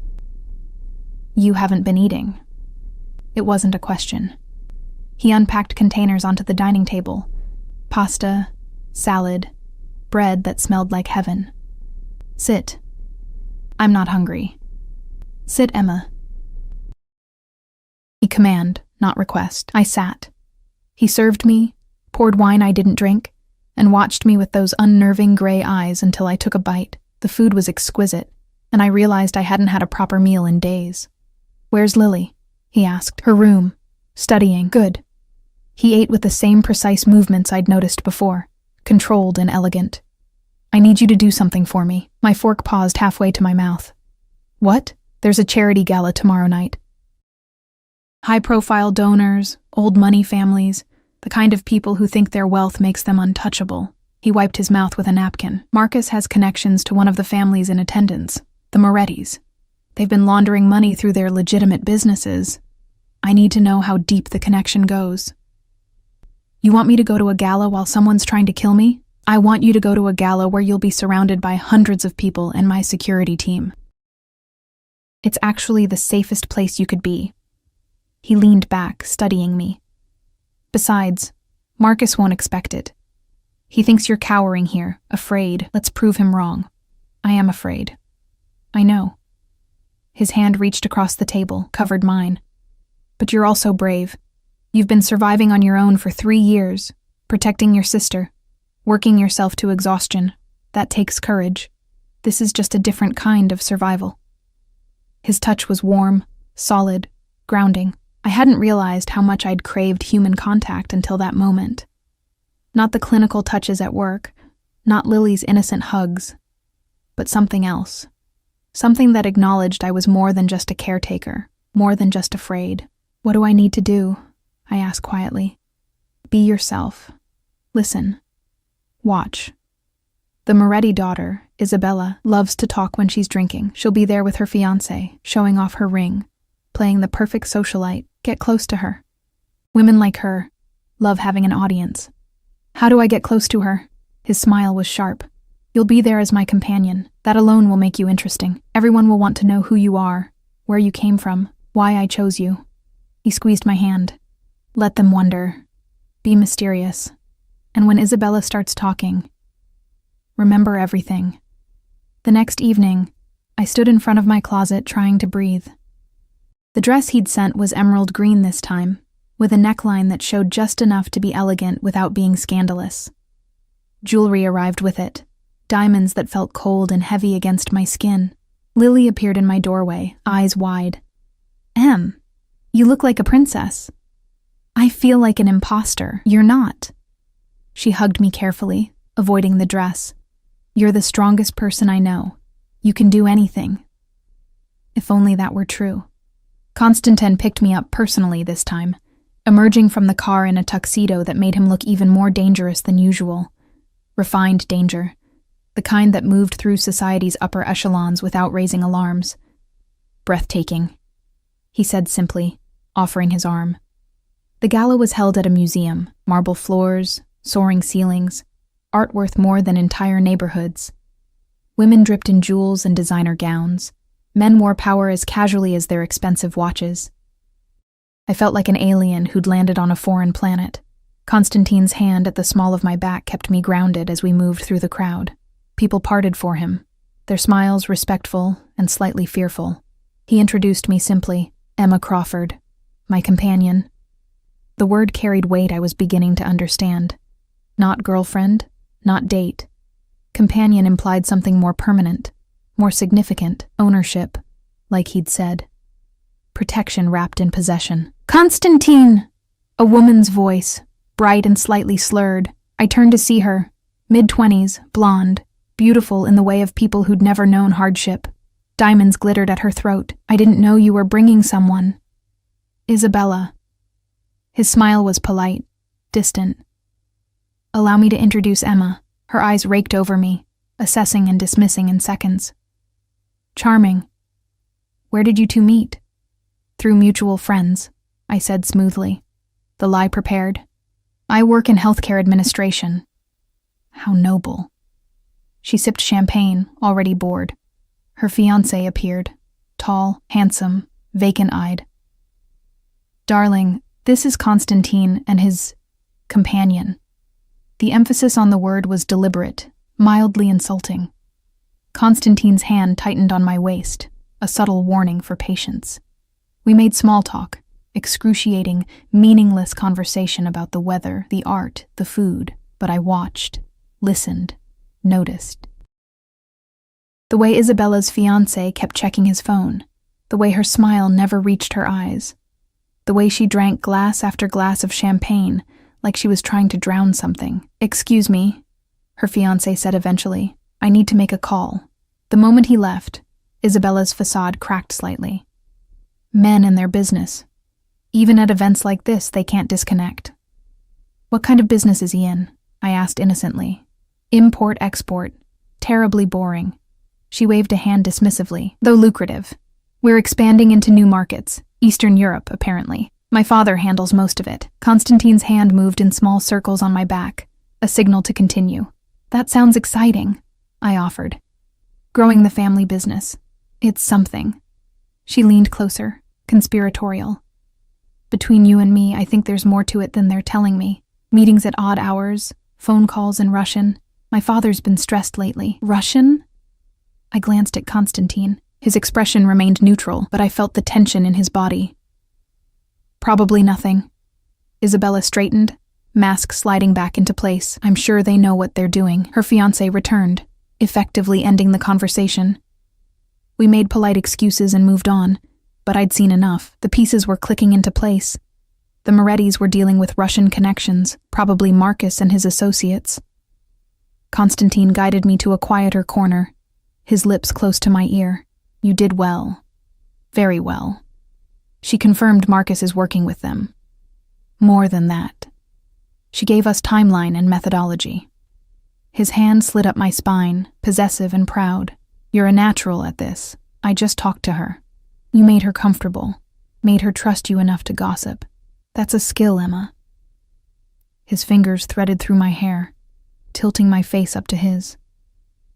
You haven't been eating. It wasn't a question. He unpacked containers onto the dining table. Pasta, salad, bread that smelled like heaven. Sit. I'm not hungry. Sit, Emma. He command, not request. I sat. He served me, poured wine I didn't drink, and watched me with those unnerving gray eyes until I took a bite. The food was exquisite, and I realized I hadn't had a proper meal in days. Where's Lily? he asked. Her room. Studying. Good. He ate with the same precise movements I'd noticed before, controlled and elegant. I need you to do something for me. My fork paused halfway to my mouth. What? There's a charity gala tomorrow night. High-profile donors, old money families, the kind of people who think their wealth makes them untouchable. He wiped his mouth with a napkin. Marcus has connections to one of the families in attendance, the Morettis. They've been laundering money through their legitimate businesses. I need to know how deep the connection goes. You want me to go to a gala while someone's trying to kill me? I want you to go to a gala where you'll be surrounded by hundreds of people and my security team. It's actually the safest place you could be. He leaned back, studying me. Besides, Marcus won't expect it. He thinks you're cowering here, afraid. Let's prove him wrong. I am afraid. I know. His hand reached across the table, covered mine. But you're also brave. You've been surviving on your own for 3 years, protecting your sister, working yourself to exhaustion. That takes courage. This is just a different kind of survival. His touch was warm, solid, grounding. I hadn't realized how much I'd craved human contact until that moment. Not the clinical touches at work, not Lily's innocent hugs, but something else. Something that acknowledged I was more than just a caretaker, more than just afraid. What do I need to do? I asked quietly. Be yourself. Listen. Watch. The Moretti daughter, Isabella, loves to talk when she's drinking. She'll be there with her fiancé, showing off her ring, playing the perfect socialite. Get close to her. Women like her love having an audience. How do I get close to her? His smile was sharp. You'll be there as my companion. That alone will make you interesting. Everyone will want to know who you are, where you came from, why I chose you. He squeezed my hand. Let them wonder. Be mysterious. And when Isabella starts talking, remember everything. The next evening, I stood in front of my closet trying to breathe. The dress he'd sent was emerald green this time, with a neckline that showed just enough to be elegant without being scandalous. Jewelry arrived with it, diamonds that felt cold and heavy against my skin. Lily appeared in my doorway, eyes wide. Em, you look like a princess. I feel like an imposter. You're not. She hugged me carefully, avoiding the dress. You're the strongest person I know. You can do anything. If only that were true. Constantine picked me up personally this time, emerging from the car in a tuxedo that made him look even more dangerous than usual. Refined danger, the kind that moved through society's upper echelons without raising alarms. Breathtaking, he said simply, offering his arm. The gala was held at a museum, marble floors, soaring ceilings, art worth more than entire neighborhoods. Women dripped in jewels and designer gowns. Men wore power as casually as their expensive watches. I felt like an alien who'd landed on a foreign planet. Constantine's hand at the small of my back kept me grounded as we moved through the crowd. People parted for him, their smiles respectful and slightly fearful. He introduced me simply, Emma Crawford, my companion. The word carried weight I was beginning to understand. Not girlfriend, not date. Companion implied something more permanent, more significant, ownership, like he'd said. Protection wrapped in possession. Constantine! A woman's voice, bright and slightly slurred. I turned to see her, mid-20s, blonde, beautiful in the way of people who'd never known hardship. Diamonds glittered at her throat. I didn't know you were bringing someone. Isabella. His smile was polite, distant. Allow me to introduce Emma. Her eyes raked over me, assessing and dismissing in seconds. Charming. Where did you two meet? Through mutual friends, I said smoothly, the lie prepared. I work in healthcare administration. How noble. She sipped champagne, already bored. Her fiancé appeared, tall, handsome, vacant-eyed. Darling, this is Constantine and his companion. The emphasis on the word was deliberate, mildly insulting. Constantine's hand tightened on my waist, a subtle warning for patience. We made small talk, excruciating, meaningless conversation about the weather, the art, the food, but I watched, listened, noticed. The way Isabella's fiancé kept checking his phone, the way her smile never reached her eyes, The way she drank glass after glass of champagne, like she was trying to drown something. "Excuse me," her fiancé said eventually. "I need to make a call." The moment he left, Isabella's facade cracked slightly. Men and their business. Even at events like this, they can't disconnect. "What kind of business is he in?" I asked innocently. "Import-export. Terribly boring." She waved a hand dismissively, though lucrative. "We're expanding into new markets. Eastern Europe, apparently. My father handles most of it." Constantine's hand moved in small circles on my back, a signal to continue. "That sounds exciting," I offered. "Growing the family business. It's something." She leaned closer, conspiratorial. "Between you and me, I think there's more to it than they're telling me. Meetings at odd hours, phone calls in Russian. My father's been stressed lately." "Russian?" I glanced at Constantine. His expression remained neutral, but I felt the tension in his body. "Probably nothing." Isabella straightened, mask sliding back into place. "I'm sure they know what they're doing." Her fiancé returned, effectively ending the conversation. We made polite excuses and moved on, but I'd seen enough. The pieces were clicking into place. The Morettis were dealing with Russian connections, probably Marcus and his associates. Constantine guided me to a quieter corner, his lips close to my ear. "You did well. Very well." She confirmed Marcus is working with them. More than that. She gave us timeline and methodology. His hand slid up my spine, possessive and proud. "You're a natural at this. I just talked to her. You made her comfortable, made her trust you enough to gossip. That's a skill, Emma." His fingers threaded through my hair, tilting my face up to his.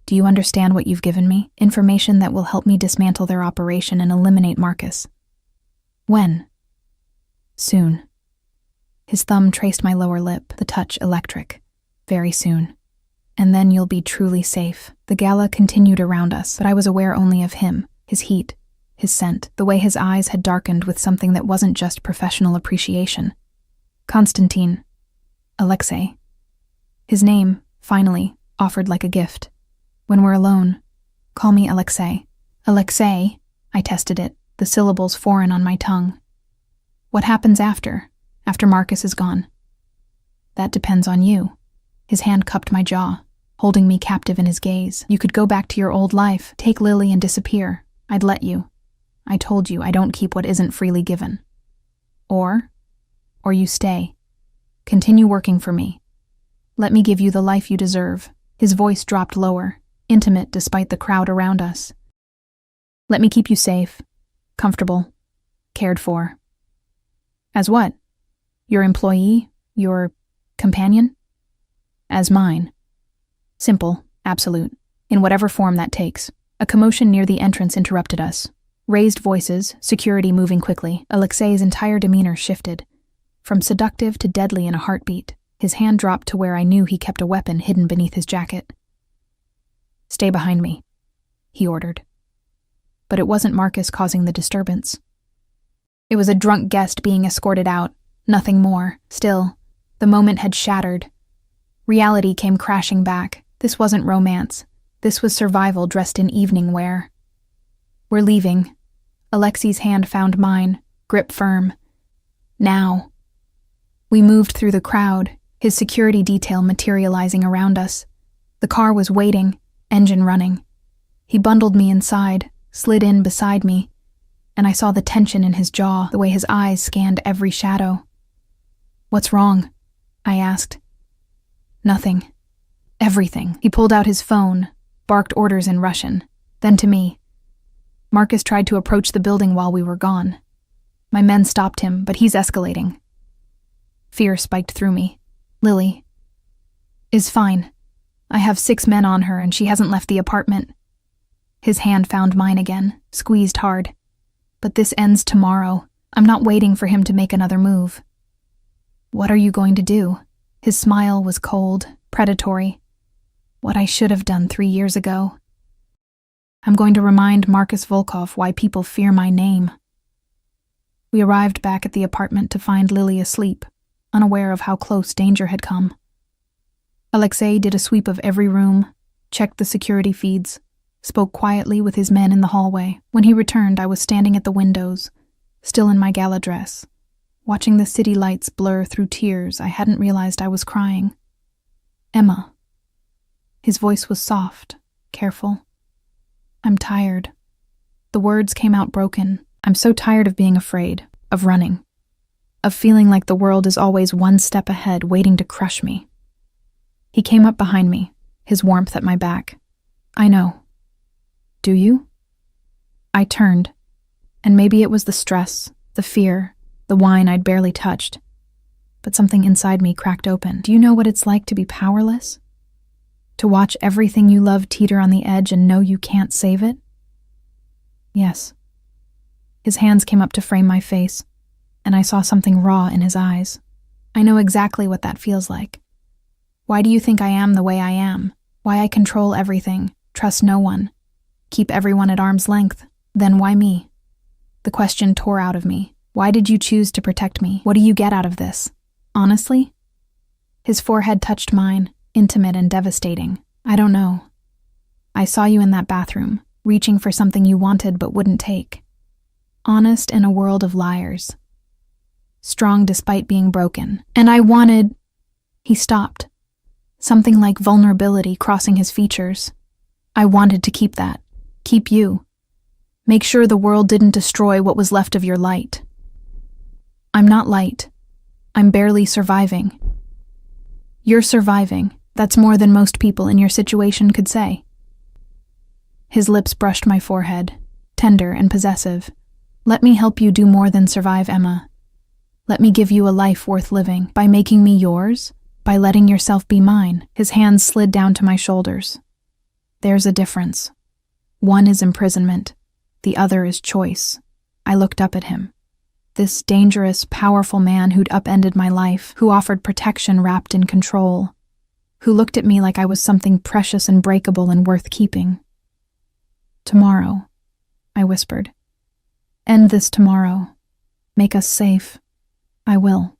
"Do you understand what you've given me? Information that will help me dismantle their operation and eliminate Marcus." "When?" "Soon." His thumb traced my lower lip, the touch electric. "Very soon. And then you'll be truly safe." The Gala continued around us, but I was aware only of him, his heat, his scent, the way his eyes had darkened with something that wasn't just professional appreciation. "Constantine. Alexei." His name, finally, offered like a gift. "When we're alone, call me Alexei." "Alexei?" I tested it, the syllables foreign on my tongue. "What happens after Marcus is gone?" "That depends on you." His hand cupped my jaw, holding me captive in his gaze. "You could go back to your old life, take Lily and disappear. I'd let you. I told you I don't keep what isn't freely given. Or you stay. Continue working for me. Let me give you the life you deserve." His voice dropped lower, intimate despite the crowd around us. "Let me keep you safe, comfortable, cared for." "As what? Your employee? Your companion?" "As mine. Simple, absolute, in whatever form that takes." A commotion near the entrance interrupted us. Raised voices, security moving quickly. Alexei's entire demeanor shifted, from seductive to deadly in a heartbeat. His hand dropped to where I knew he kept a weapon hidden beneath his jacket. "Stay behind me," he ordered. But it wasn't Marcus causing the disturbance. It was a drunk guest being escorted out, nothing more. Still, the moment had shattered. Reality came crashing back. This wasn't romance. This was survival dressed in evening wear. "We're leaving." Alexei's hand found mine, grip firm. "Now." We moved through the crowd, his security detail materializing around us. The car was waiting, engine running. He bundled me inside, slid in beside me, and I saw the tension in his jaw, the way his eyes scanned every shadow. "What's wrong?" I asked. "Nothing. Everything." He pulled out his phone, barked orders in Russian, then to me. "Marcus tried to approach the building while we were gone. My men stopped him, but he's escalating." Fear spiked through me. "Lily is fine. I have 6 men on her and she hasn't left the apartment." His hand found mine again, squeezed hard. "But this ends tomorrow. I'm not waiting for him to make another move." "What are you going to do?" His smile was cold, predatory. "What I should have done 3 years ago. I'm going to remind Marcus Volkov why people fear my name." We arrived back at the apartment to find Lily asleep, unaware of how close danger had come. Alexei did a sweep of every room, checked the security feeds, spoke quietly with his men in the hallway. When he returned, I was standing at the windows, still in my gala dress, watching the city lights blur through tears. I hadn't realized I was crying. Emma. His voice was soft, careful. I'm tired. The words came out broken. I'm so tired of being afraid, of running, of feeling like the world is always one step ahead, waiting to crush me. He came up behind me, his warmth at my back. I know. Do you? I turned, and maybe it was the stress, the fear, the wine I'd barely touched, but something inside me cracked open. Do you know what it's like to be powerless? To watch everything you love teeter on the edge and know you can't save it? Yes. His hands came up to frame my face, and I saw something raw in his eyes. I know exactly what that feels like. Why do you think I am the way I am? Why I control everything, trust no one, keep everyone at arm's length? Then why me? The question tore out of me. Why did you choose to protect me? What do you get out of this? Honestly? His forehead touched mine, intimate and devastating. I don't know. I saw you in that bathroom, reaching for something you wanted but wouldn't take. Honest in a world of liars. Strong despite being broken. And I wanted... He stopped. Something like vulnerability crossing his features. I wanted to keep that. Keep you. Make sure the world didn't destroy what was left of your light. I'm not light. I'm barely surviving. You're surviving. That's more than most people in your situation could say. His lips brushed my forehead, tender and possessive. Let me help you do more than survive, Emma. Let me give you a life worth living. By making me yours, by letting yourself be mine. His hands slid down to my shoulders. There's a difference. One is imprisonment. The other is choice. I looked up at him. This dangerous, powerful man who'd upended my life, who offered protection wrapped in control, who looked at me like I was something precious and breakable and worth keeping. Tomorrow, I whispered. End this tomorrow. Make us safe. I will.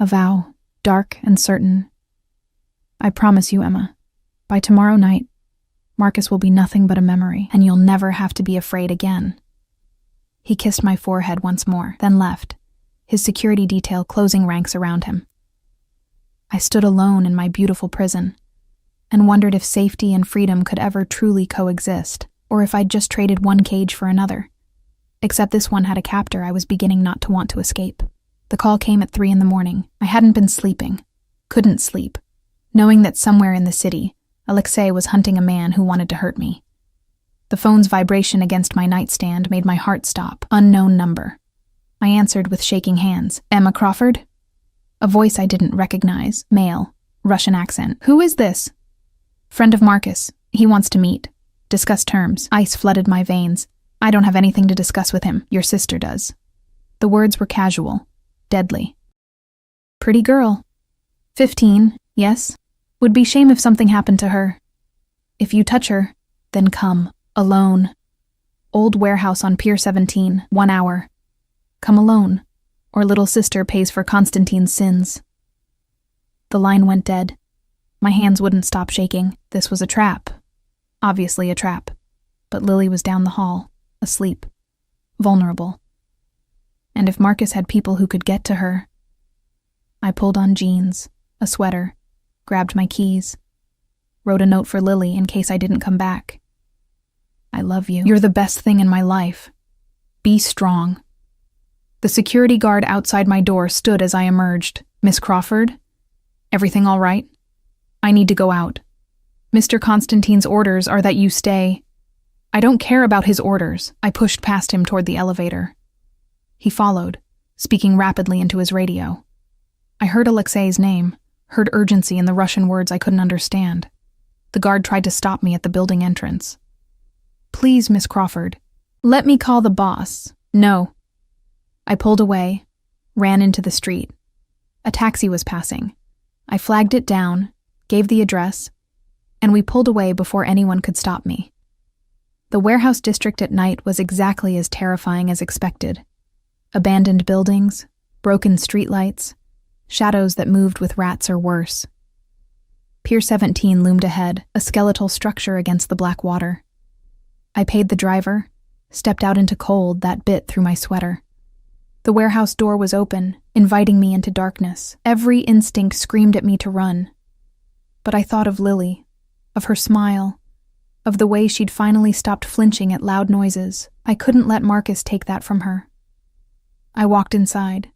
A vow, dark and certain. I promise you, Emma, by tomorrow night, Marcus will be nothing but a memory, and you'll never have to be afraid again. He kissed my forehead once more, then left, his security detail closing ranks around him. I stood alone in my beautiful prison, and wondered if safety and freedom could ever truly coexist, or if I'd just traded one cage for another. Except this one had a captor I was beginning not to want to escape. The call came at 3 a.m. I hadn't been sleeping, couldn't sleep, knowing that somewhere in the city, Alexei was hunting a man who wanted to hurt me. The phone's vibration against my nightstand made my heart stop. Unknown number. I answered with shaking hands. Emma Crawford? A voice I didn't recognize. Male. Russian accent. Who is this? Friend of Marcus. He wants to meet. Discuss terms. Ice flooded my veins. I don't have anything to discuss with him. Your sister does. The words were casual. Deadly. Pretty girl. 15, yes? Would be shame if something happened to her. If you touch her, then come. Alone. Old warehouse on Pier 17, 1 hour. Come alone, or little sister pays for Constantine's sins. The line went dead. My hands wouldn't stop shaking. This was a trap. Obviously a trap. But Lily was down the hall, asleep, vulnerable. And if Marcus had people who could get to her... I pulled on jeans, a sweater, grabbed my keys, wrote a note for Lily in case I didn't come back. I love you. You're the best thing in my life. Be strong. The security guard outside my door stood as I emerged. Miss Crawford? Everything all right? I need to go out. Mr. Constantine's orders are that you stay. I don't care about his orders. I pushed past him toward the elevator. He followed, speaking rapidly into his radio. I heard Alexei's name, heard urgency in the Russian words I couldn't understand. The guard tried to stop me at the building entrance. Please, Miss Crawford, let me call the boss. No. I pulled away, ran into the street. A taxi was passing. I flagged it down, gave the address, and we pulled away before anyone could stop me. The warehouse district at night was exactly as terrifying as expected. Abandoned buildings, broken streetlights, shadows that moved with rats or worse. Pier 17 loomed ahead, a skeletal structure against the black water. I paid the driver, stepped out into cold that bit through my sweater. The warehouse door was open, inviting me into darkness. Every instinct screamed at me to run. But I thought of Lily, of her smile, of the way she'd finally stopped flinching at loud noises. I couldn't let Marcus take that from her. I walked inside.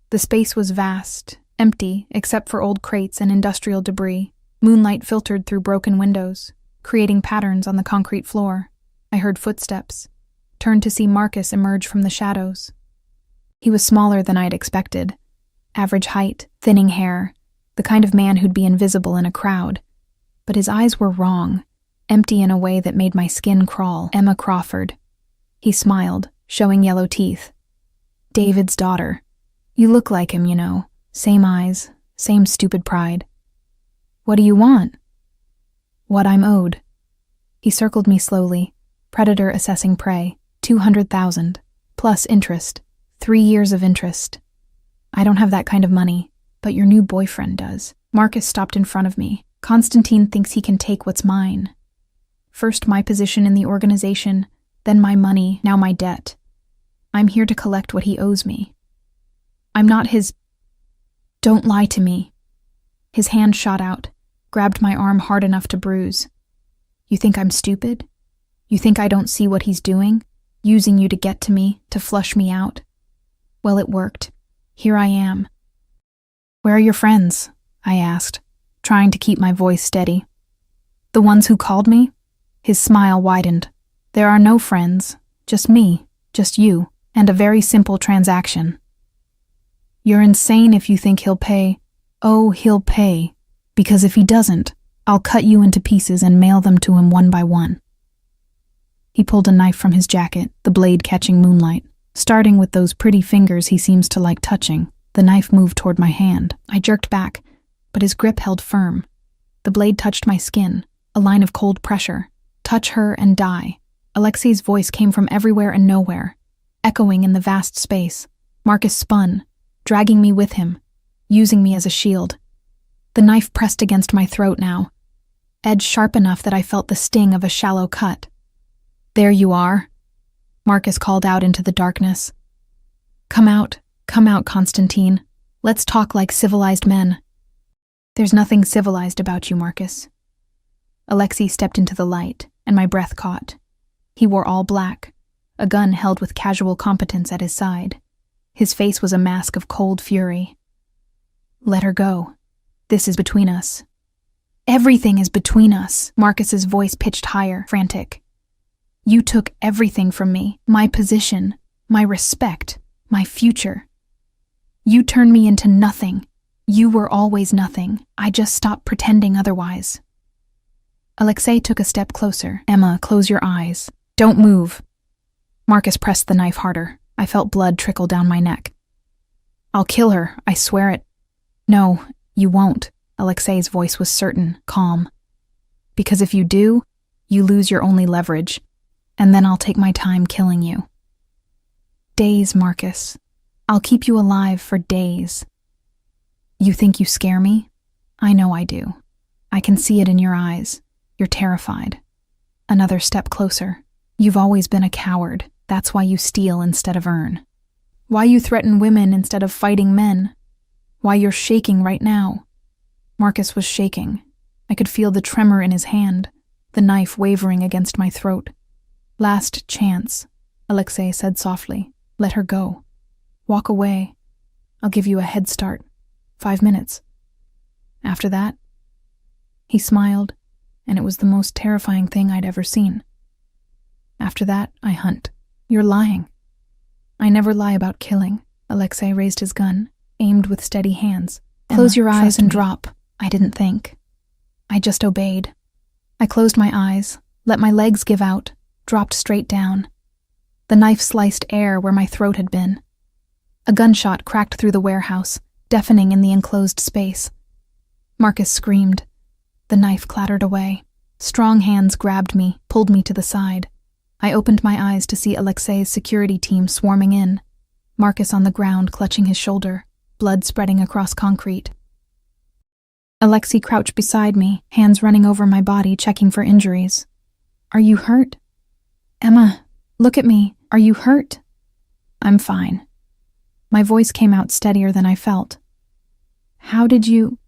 The space was vast, empty except for old crates and industrial debris. Moonlight filtered through broken windows, creating patterns on the concrete floor. I heard footsteps, turned to see Marcus emerge from the shadows. He was smaller than I'd expected. Average height, thinning hair, the kind of man who'd be invisible in a crowd. But his eyes were wrong, empty in a way that made my skin crawl. Emma Crawford. He smiled, showing yellow teeth. David's daughter. You look like him, you know. Same eyes, same stupid pride. What do you want? What I'm owed. He circled me slowly, predator assessing prey. 200,000, plus interest. 3 years of interest. I don't have that kind of money, but your new boyfriend does. Marcus stopped in front of me. Constantine thinks he can take what's mine. First my position in the organization, then my money, now my debt. I'm here to collect what he owes me. I'm not his... Don't lie to me. His hand shot out, grabbed my arm hard enough to bruise. You think I'm stupid? You think I don't see what he's doing? Using you to get to me, to flush me out? Well, it worked. Here I am. Where are your friends? I asked, trying to keep my voice steady. The ones who called me? His smile widened. There are no friends, just me, just you, and a very simple transaction. You're insane if you think he'll pay. Oh, he'll pay. Because if he doesn't, I'll cut you into pieces and mail them to him one by one. He pulled a knife from his jacket, the blade catching moonlight. Starting with those pretty fingers he seems to like touching, the knife moved toward my hand. I jerked back, but his grip held firm. The blade touched my skin, a line of cold pressure. Touch her and die. Alexei's voice came from everywhere and nowhere, echoing in the vast space. Marcus spun, dragging me with him, using me as a shield. The knife pressed against my throat now, edge sharp enough that I felt the sting of a shallow cut. There you are, Marcus called out into the darkness. Come out, Constantine. Let's talk like civilized men. There's nothing civilized about you, Marcus. Alexei stepped into the light, and my breath caught. He wore all black, a gun held with casual competence at his side. His face was a mask of cold fury. Let her go. This is between us. Everything is between us, Marcus's voice pitched higher, frantic. You took everything from me, my position, my respect, my future. You turned me into nothing. You were always nothing. I just stopped pretending otherwise. Alexei took a step closer. Emma, close your eyes. Don't move. Marcus pressed the knife harder. I felt blood trickle down my neck. I'll kill her, I swear it. No, you won't. Alexei's voice was certain, calm. Because if you do, you lose your only leverage. And then I'll take my time killing you. Days, Marcus. I'll keep you alive for days. You think you scare me? I know I do. I can see it in your eyes. You're terrified. Another step closer. You've always been a coward. That's why you steal instead of earn. Why you threaten women instead of fighting men. Why you're shaking right now. Marcus was shaking. I could feel the tremor in his hand, the knife wavering against my throat. Last chance, Alexei said softly. Let her go. Walk away. I'll give you a head start. 5 minutes. After that, he smiled, and it was the most terrifying thing I'd ever seen. After that, I hunt. You're lying. I never lie about killing. Alexei raised his gun, aimed with steady hands. Close your eyes and drop. I didn't think. I just obeyed. I closed my eyes, let my legs give out, dropped straight down. The knife sliced air where my throat had been. A gunshot cracked through the warehouse, deafening in the enclosed space. Marcus screamed. The knife clattered away. Strong hands grabbed me, pulled me to the side. I opened my eyes to see Alexei's security team swarming in. Marcus on the ground clutching his shoulder, blood spreading across concrete. Alexei crouched beside me, hands running over my body, checking for injuries. Are you hurt? Emma, look at me. Are you hurt? I'm fine. My voice came out steadier than I felt. How did you...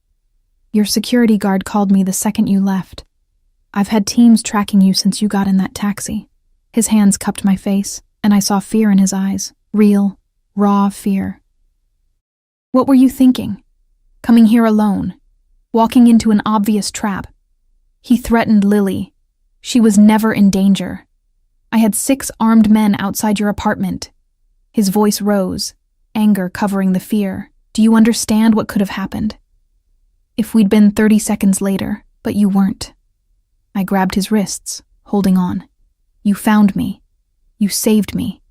Your security guard called me the second you left. I've had teams tracking you since you got in that taxi. His hands cupped my face, and I saw fear in his eyes. Real, raw fear. What were you thinking? Coming here alone, walking into an obvious trap. He threatened Lily. She was never in danger. I had 6 armed men outside your apartment. His voice rose, anger covering the fear. Do you understand what could have happened? If we'd been 30 seconds later, but you weren't. I grabbed his wrists, holding on. You found me. You saved me.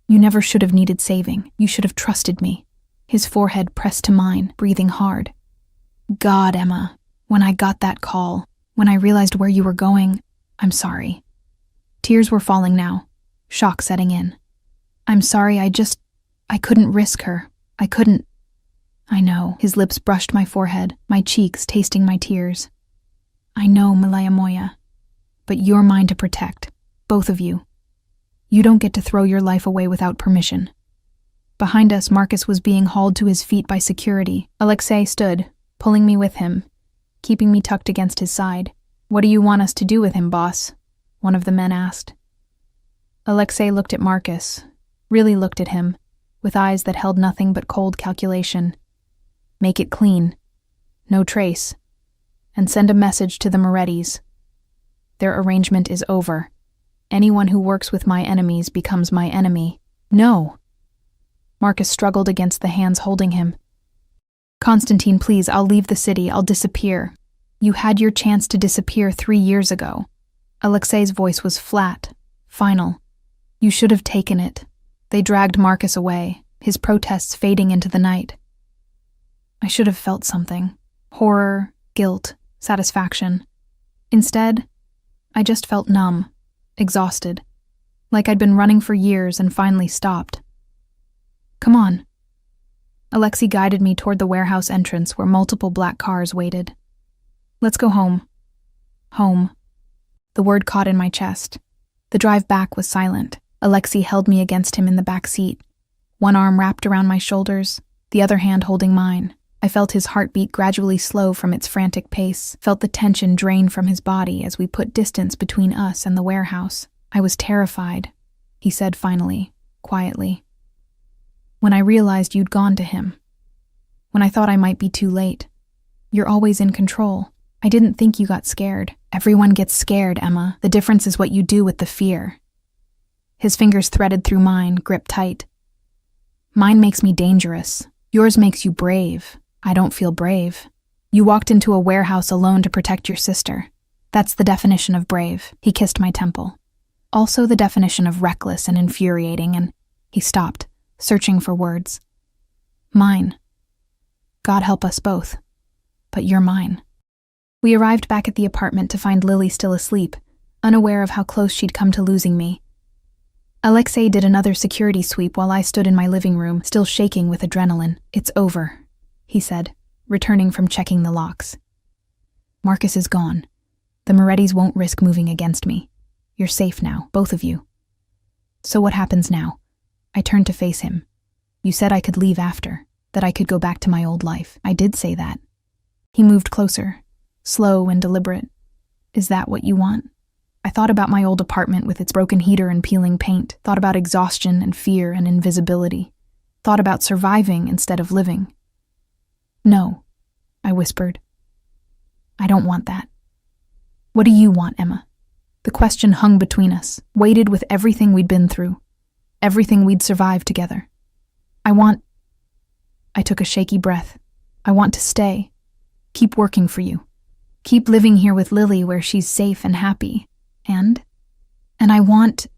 You never should have needed saving. You should have trusted me. His forehead pressed to mine, breathing hard. God, Emma, when I got that call, when I realized where you were going, I'm sorry. Tears were falling now, shock setting in. I'm sorry, I couldn't risk her. I couldn't. I know. His lips brushed my forehead, my cheeks tasting my tears. I know, Malaya Moya. But you're mine to protect, both of you. You don't get to throw your life away without permission. Behind us, Marcus was being hauled to his feet by security. Alexei stood, pulling me with him, keeping me tucked against his side. What do you want us to do with him, boss? One of the men asked. Alexei looked at Marcus, really looked at him, with eyes that held nothing but cold calculation. Make it clean, no trace, and send a message to the Morettis. Their arrangement is over. Anyone who works with my enemies becomes my enemy. No. Marcus struggled against the hands holding him. Constantine, please, I'll leave the city. I'll disappear. You had your chance to disappear 3 years ago. Alexei's voice was flat, final. You should have taken it. They dragged Marcus away, his protests fading into the night. I should have felt something. Horror, guilt, satisfaction. Instead, I just felt numb, exhausted, like I'd been running for years and finally stopped. Come on. Alexei guided me toward the warehouse entrance where multiple black cars waited. Let's go home. Home. The word caught in my chest. The drive back was silent. Alexei held me against him in the back seat, one arm wrapped around my shoulders, the other hand holding mine. I felt his heartbeat gradually slow from its frantic pace, felt the tension drain from his body as we put distance between us and the warehouse. I was terrified, he said finally, quietly. When I realized you'd gone to him. When I thought I might be too late. You're always in control. I didn't think you got scared. Everyone gets scared, Emma. The difference is what you do with the fear. His fingers threaded through mine, gripped tight. Mine makes me dangerous. Yours makes you brave. I don't feel brave. You walked into a warehouse alone to protect your sister. That's the definition of brave. He kissed my temple. Also the definition of reckless and infuriating, and he stopped, searching for words. Mine. God help us both. But you're mine. We arrived back at the apartment to find Lily still asleep, unaware of how close she'd come to losing me. Alexei did another security sweep while I stood in my living room, still shaking with adrenaline. It's over, he said, returning from checking the locks. Marcus is gone. The Morettis won't risk moving against me. You're safe now, both of you. So what happens now? I turned to face him. You said I could leave after, that I could go back to my old life. I did say that. He moved closer, slow and deliberate. Is that what you want? I thought about my old apartment with its broken heater and peeling paint, thought about exhaustion and fear and invisibility, thought about surviving instead of living. No, I whispered. I don't want that. What do you want, Emma? The question hung between us, weighted with everything we'd been through, everything we'd survived together. I took a shaky breath. I want to stay, keep working for you, keep living here with Lily where she's safe and happy. And I want...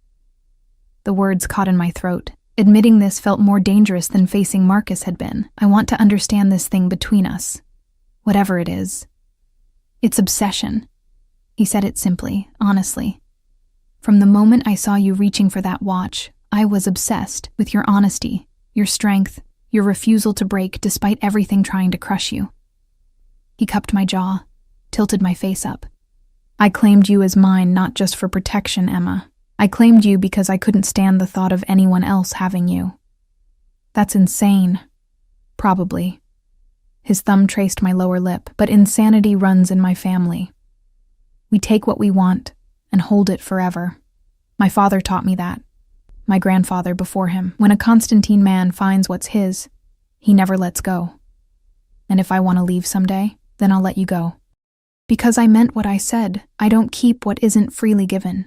The words caught in my throat. Admitting this felt more dangerous than facing Marcus had been. I want to understand this thing between us. Whatever it is. It's obsession. He said it simply, honestly. From the moment I saw you reaching for that watch, I was obsessed with your honesty, your strength, your refusal to break despite everything trying to crush you. He cupped my jaw, tilted my face up. I claimed you as mine not just for protection, Emma. I claimed you because I couldn't stand the thought of anyone else having you. That's insane. Probably. His thumb traced my lower lip, but insanity runs in my family. We take what we want and hold it forever. My father taught me that. My grandfather before him. When a Constantine man finds what's his, he never lets go. And if I want to leave someday, then I'll let you go. Because I meant what I said. I don't keep what isn't freely given.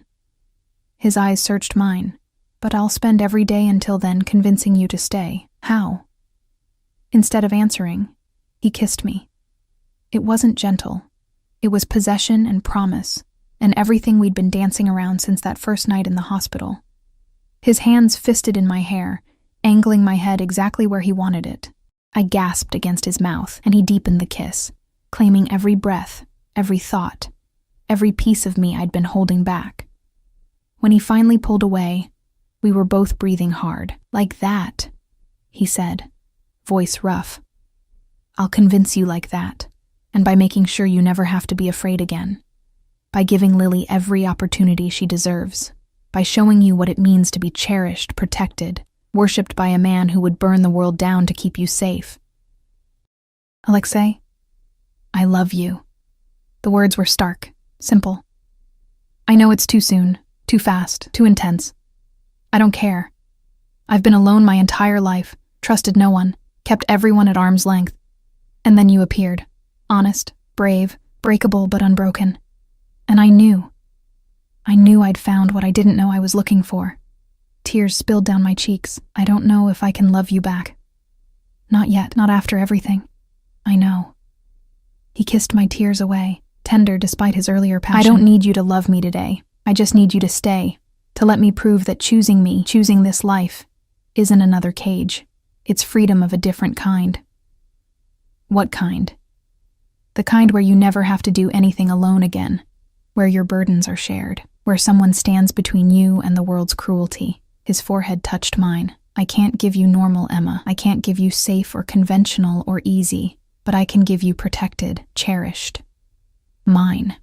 His eyes searched mine, but I'll spend every day until then convincing you to stay. How? Instead of answering, he kissed me. It wasn't gentle. It was possession and promise, and everything we'd been dancing around since that first night in the hospital. His hands fisted in my hair, angling my head exactly where he wanted it. I gasped against his mouth, and he deepened the kiss, claiming every breath, every thought, every piece of me I'd been holding back. When he finally pulled away, we were both breathing hard. Like that, he said, voice rough. I'll convince you like that, and by making sure you never have to be afraid again. By giving Lily every opportunity she deserves. By showing you what it means to be cherished, protected, worshipped by a man who would burn the world down to keep you safe. Alexei, I love you. The words were stark, simple. I know it's too soon, too fast, too intense. I don't care. I've been alone my entire life, trusted no one, kept everyone at arm's length. And then you appeared, honest, brave, breakable but unbroken. And I knew I'd found what I didn't know I was looking for. Tears spilled down my cheeks. I don't know if I can love you back. Not yet, not after everything. I know. He kissed my tears away, tender despite his earlier passion. I don't need you to love me today. I just need you to stay, to let me prove that choosing me, choosing this life, isn't another cage. It's freedom of a different kind. What kind? The kind where you never have to do anything alone again, where your burdens are shared, where someone stands between you and the world's cruelty. His forehead touched mine. I can't give you normal, Emma. I can't give you safe or conventional or easy, but I can give you protected, cherished. Mine.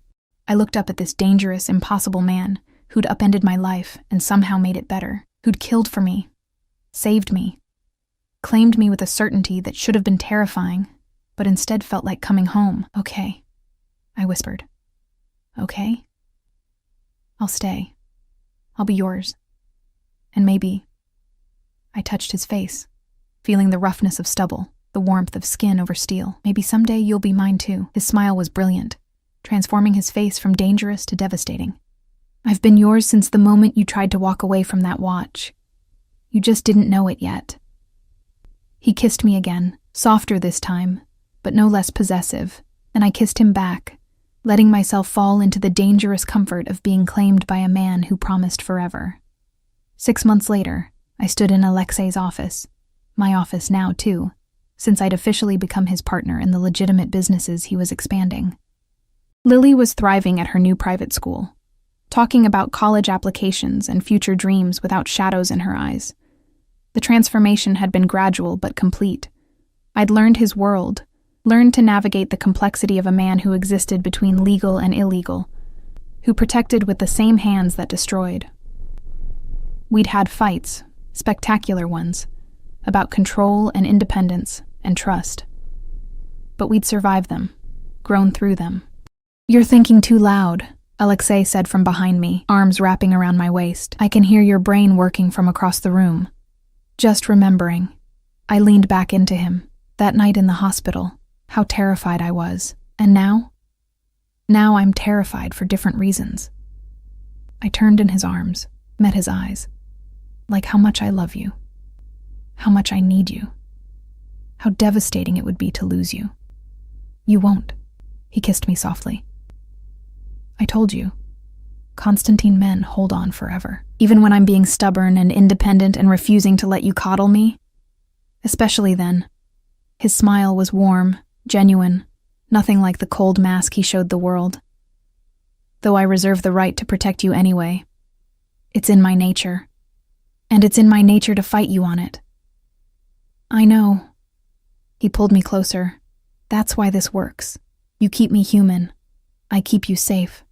I looked up at this dangerous, impossible man who'd upended my life and somehow made it better, who'd killed for me, saved me, claimed me with a certainty that should have been terrifying, but instead felt like coming home. Okay, I whispered. Okay? I'll stay. I'll be yours. And maybe... I touched his face, feeling the roughness of stubble, the warmth of skin over steel. Maybe someday you'll be mine too. His smile was brilliant, transforming his face from dangerous to devastating. I've been yours since the moment you tried to walk away from that watch. You just didn't know it yet. He kissed me again, softer this time, but no less possessive, and I kissed him back, letting myself fall into the dangerous comfort of being claimed by a man who promised forever. 6 months later, I stood in Alexei's office, my office now too, since I'd officially become his partner in the legitimate businesses he was expanding. Lily was thriving at her new private school, talking about college applications and future dreams without shadows in her eyes. The transformation had been gradual but complete. I'd learned his world, learned to navigate the complexity of a man who existed between legal and illegal, who protected with the same hands that destroyed. We'd had fights, spectacular ones, about control and independence and trust. But we'd survived them, grown through them. You're thinking too loud, Alexei said from behind me, arms wrapping around my waist. I can hear your brain working from across the room. Just remembering. I leaned back into him. That night in the hospital, how terrified I was. And now? Now I'm terrified for different reasons. I turned in his arms, met his eyes. Like how much I love you. How much I need you. How devastating it would be to lose you. You won't. He kissed me softly. I told you. Constantine men hold on forever. Even when I'm being stubborn and independent and refusing to let you coddle me. Especially then. His smile was warm, genuine, nothing like the cold mask he showed the world. Though I reserve the right to protect you anyway. It's in my nature. And it's in my nature to fight you on it. I know. He pulled me closer. That's why this works. You keep me human. I keep you safe.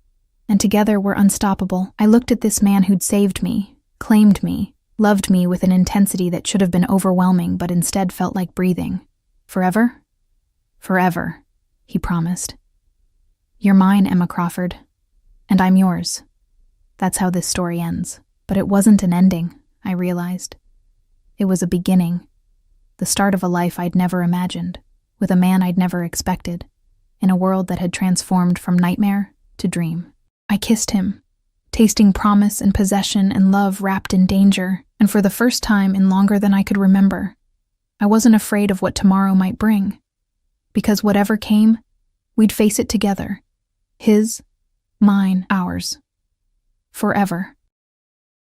And together we're unstoppable. I looked at this man who'd saved me, claimed me, loved me with an intensity that should have been overwhelming but instead felt like breathing. Forever? Forever, he promised. You're mine, Emma Crawford, and I'm yours. That's how this story ends. But it wasn't an ending, I realized. It was a beginning, the start of a life I'd never imagined, with a man I'd never expected, in a world that had transformed from nightmare to dream. I kissed him, tasting promise and possession and love wrapped in danger, and for the first time in longer than I could remember, I wasn't afraid of what tomorrow might bring. Because whatever came, we'd face it together. His, mine, ours. Forever.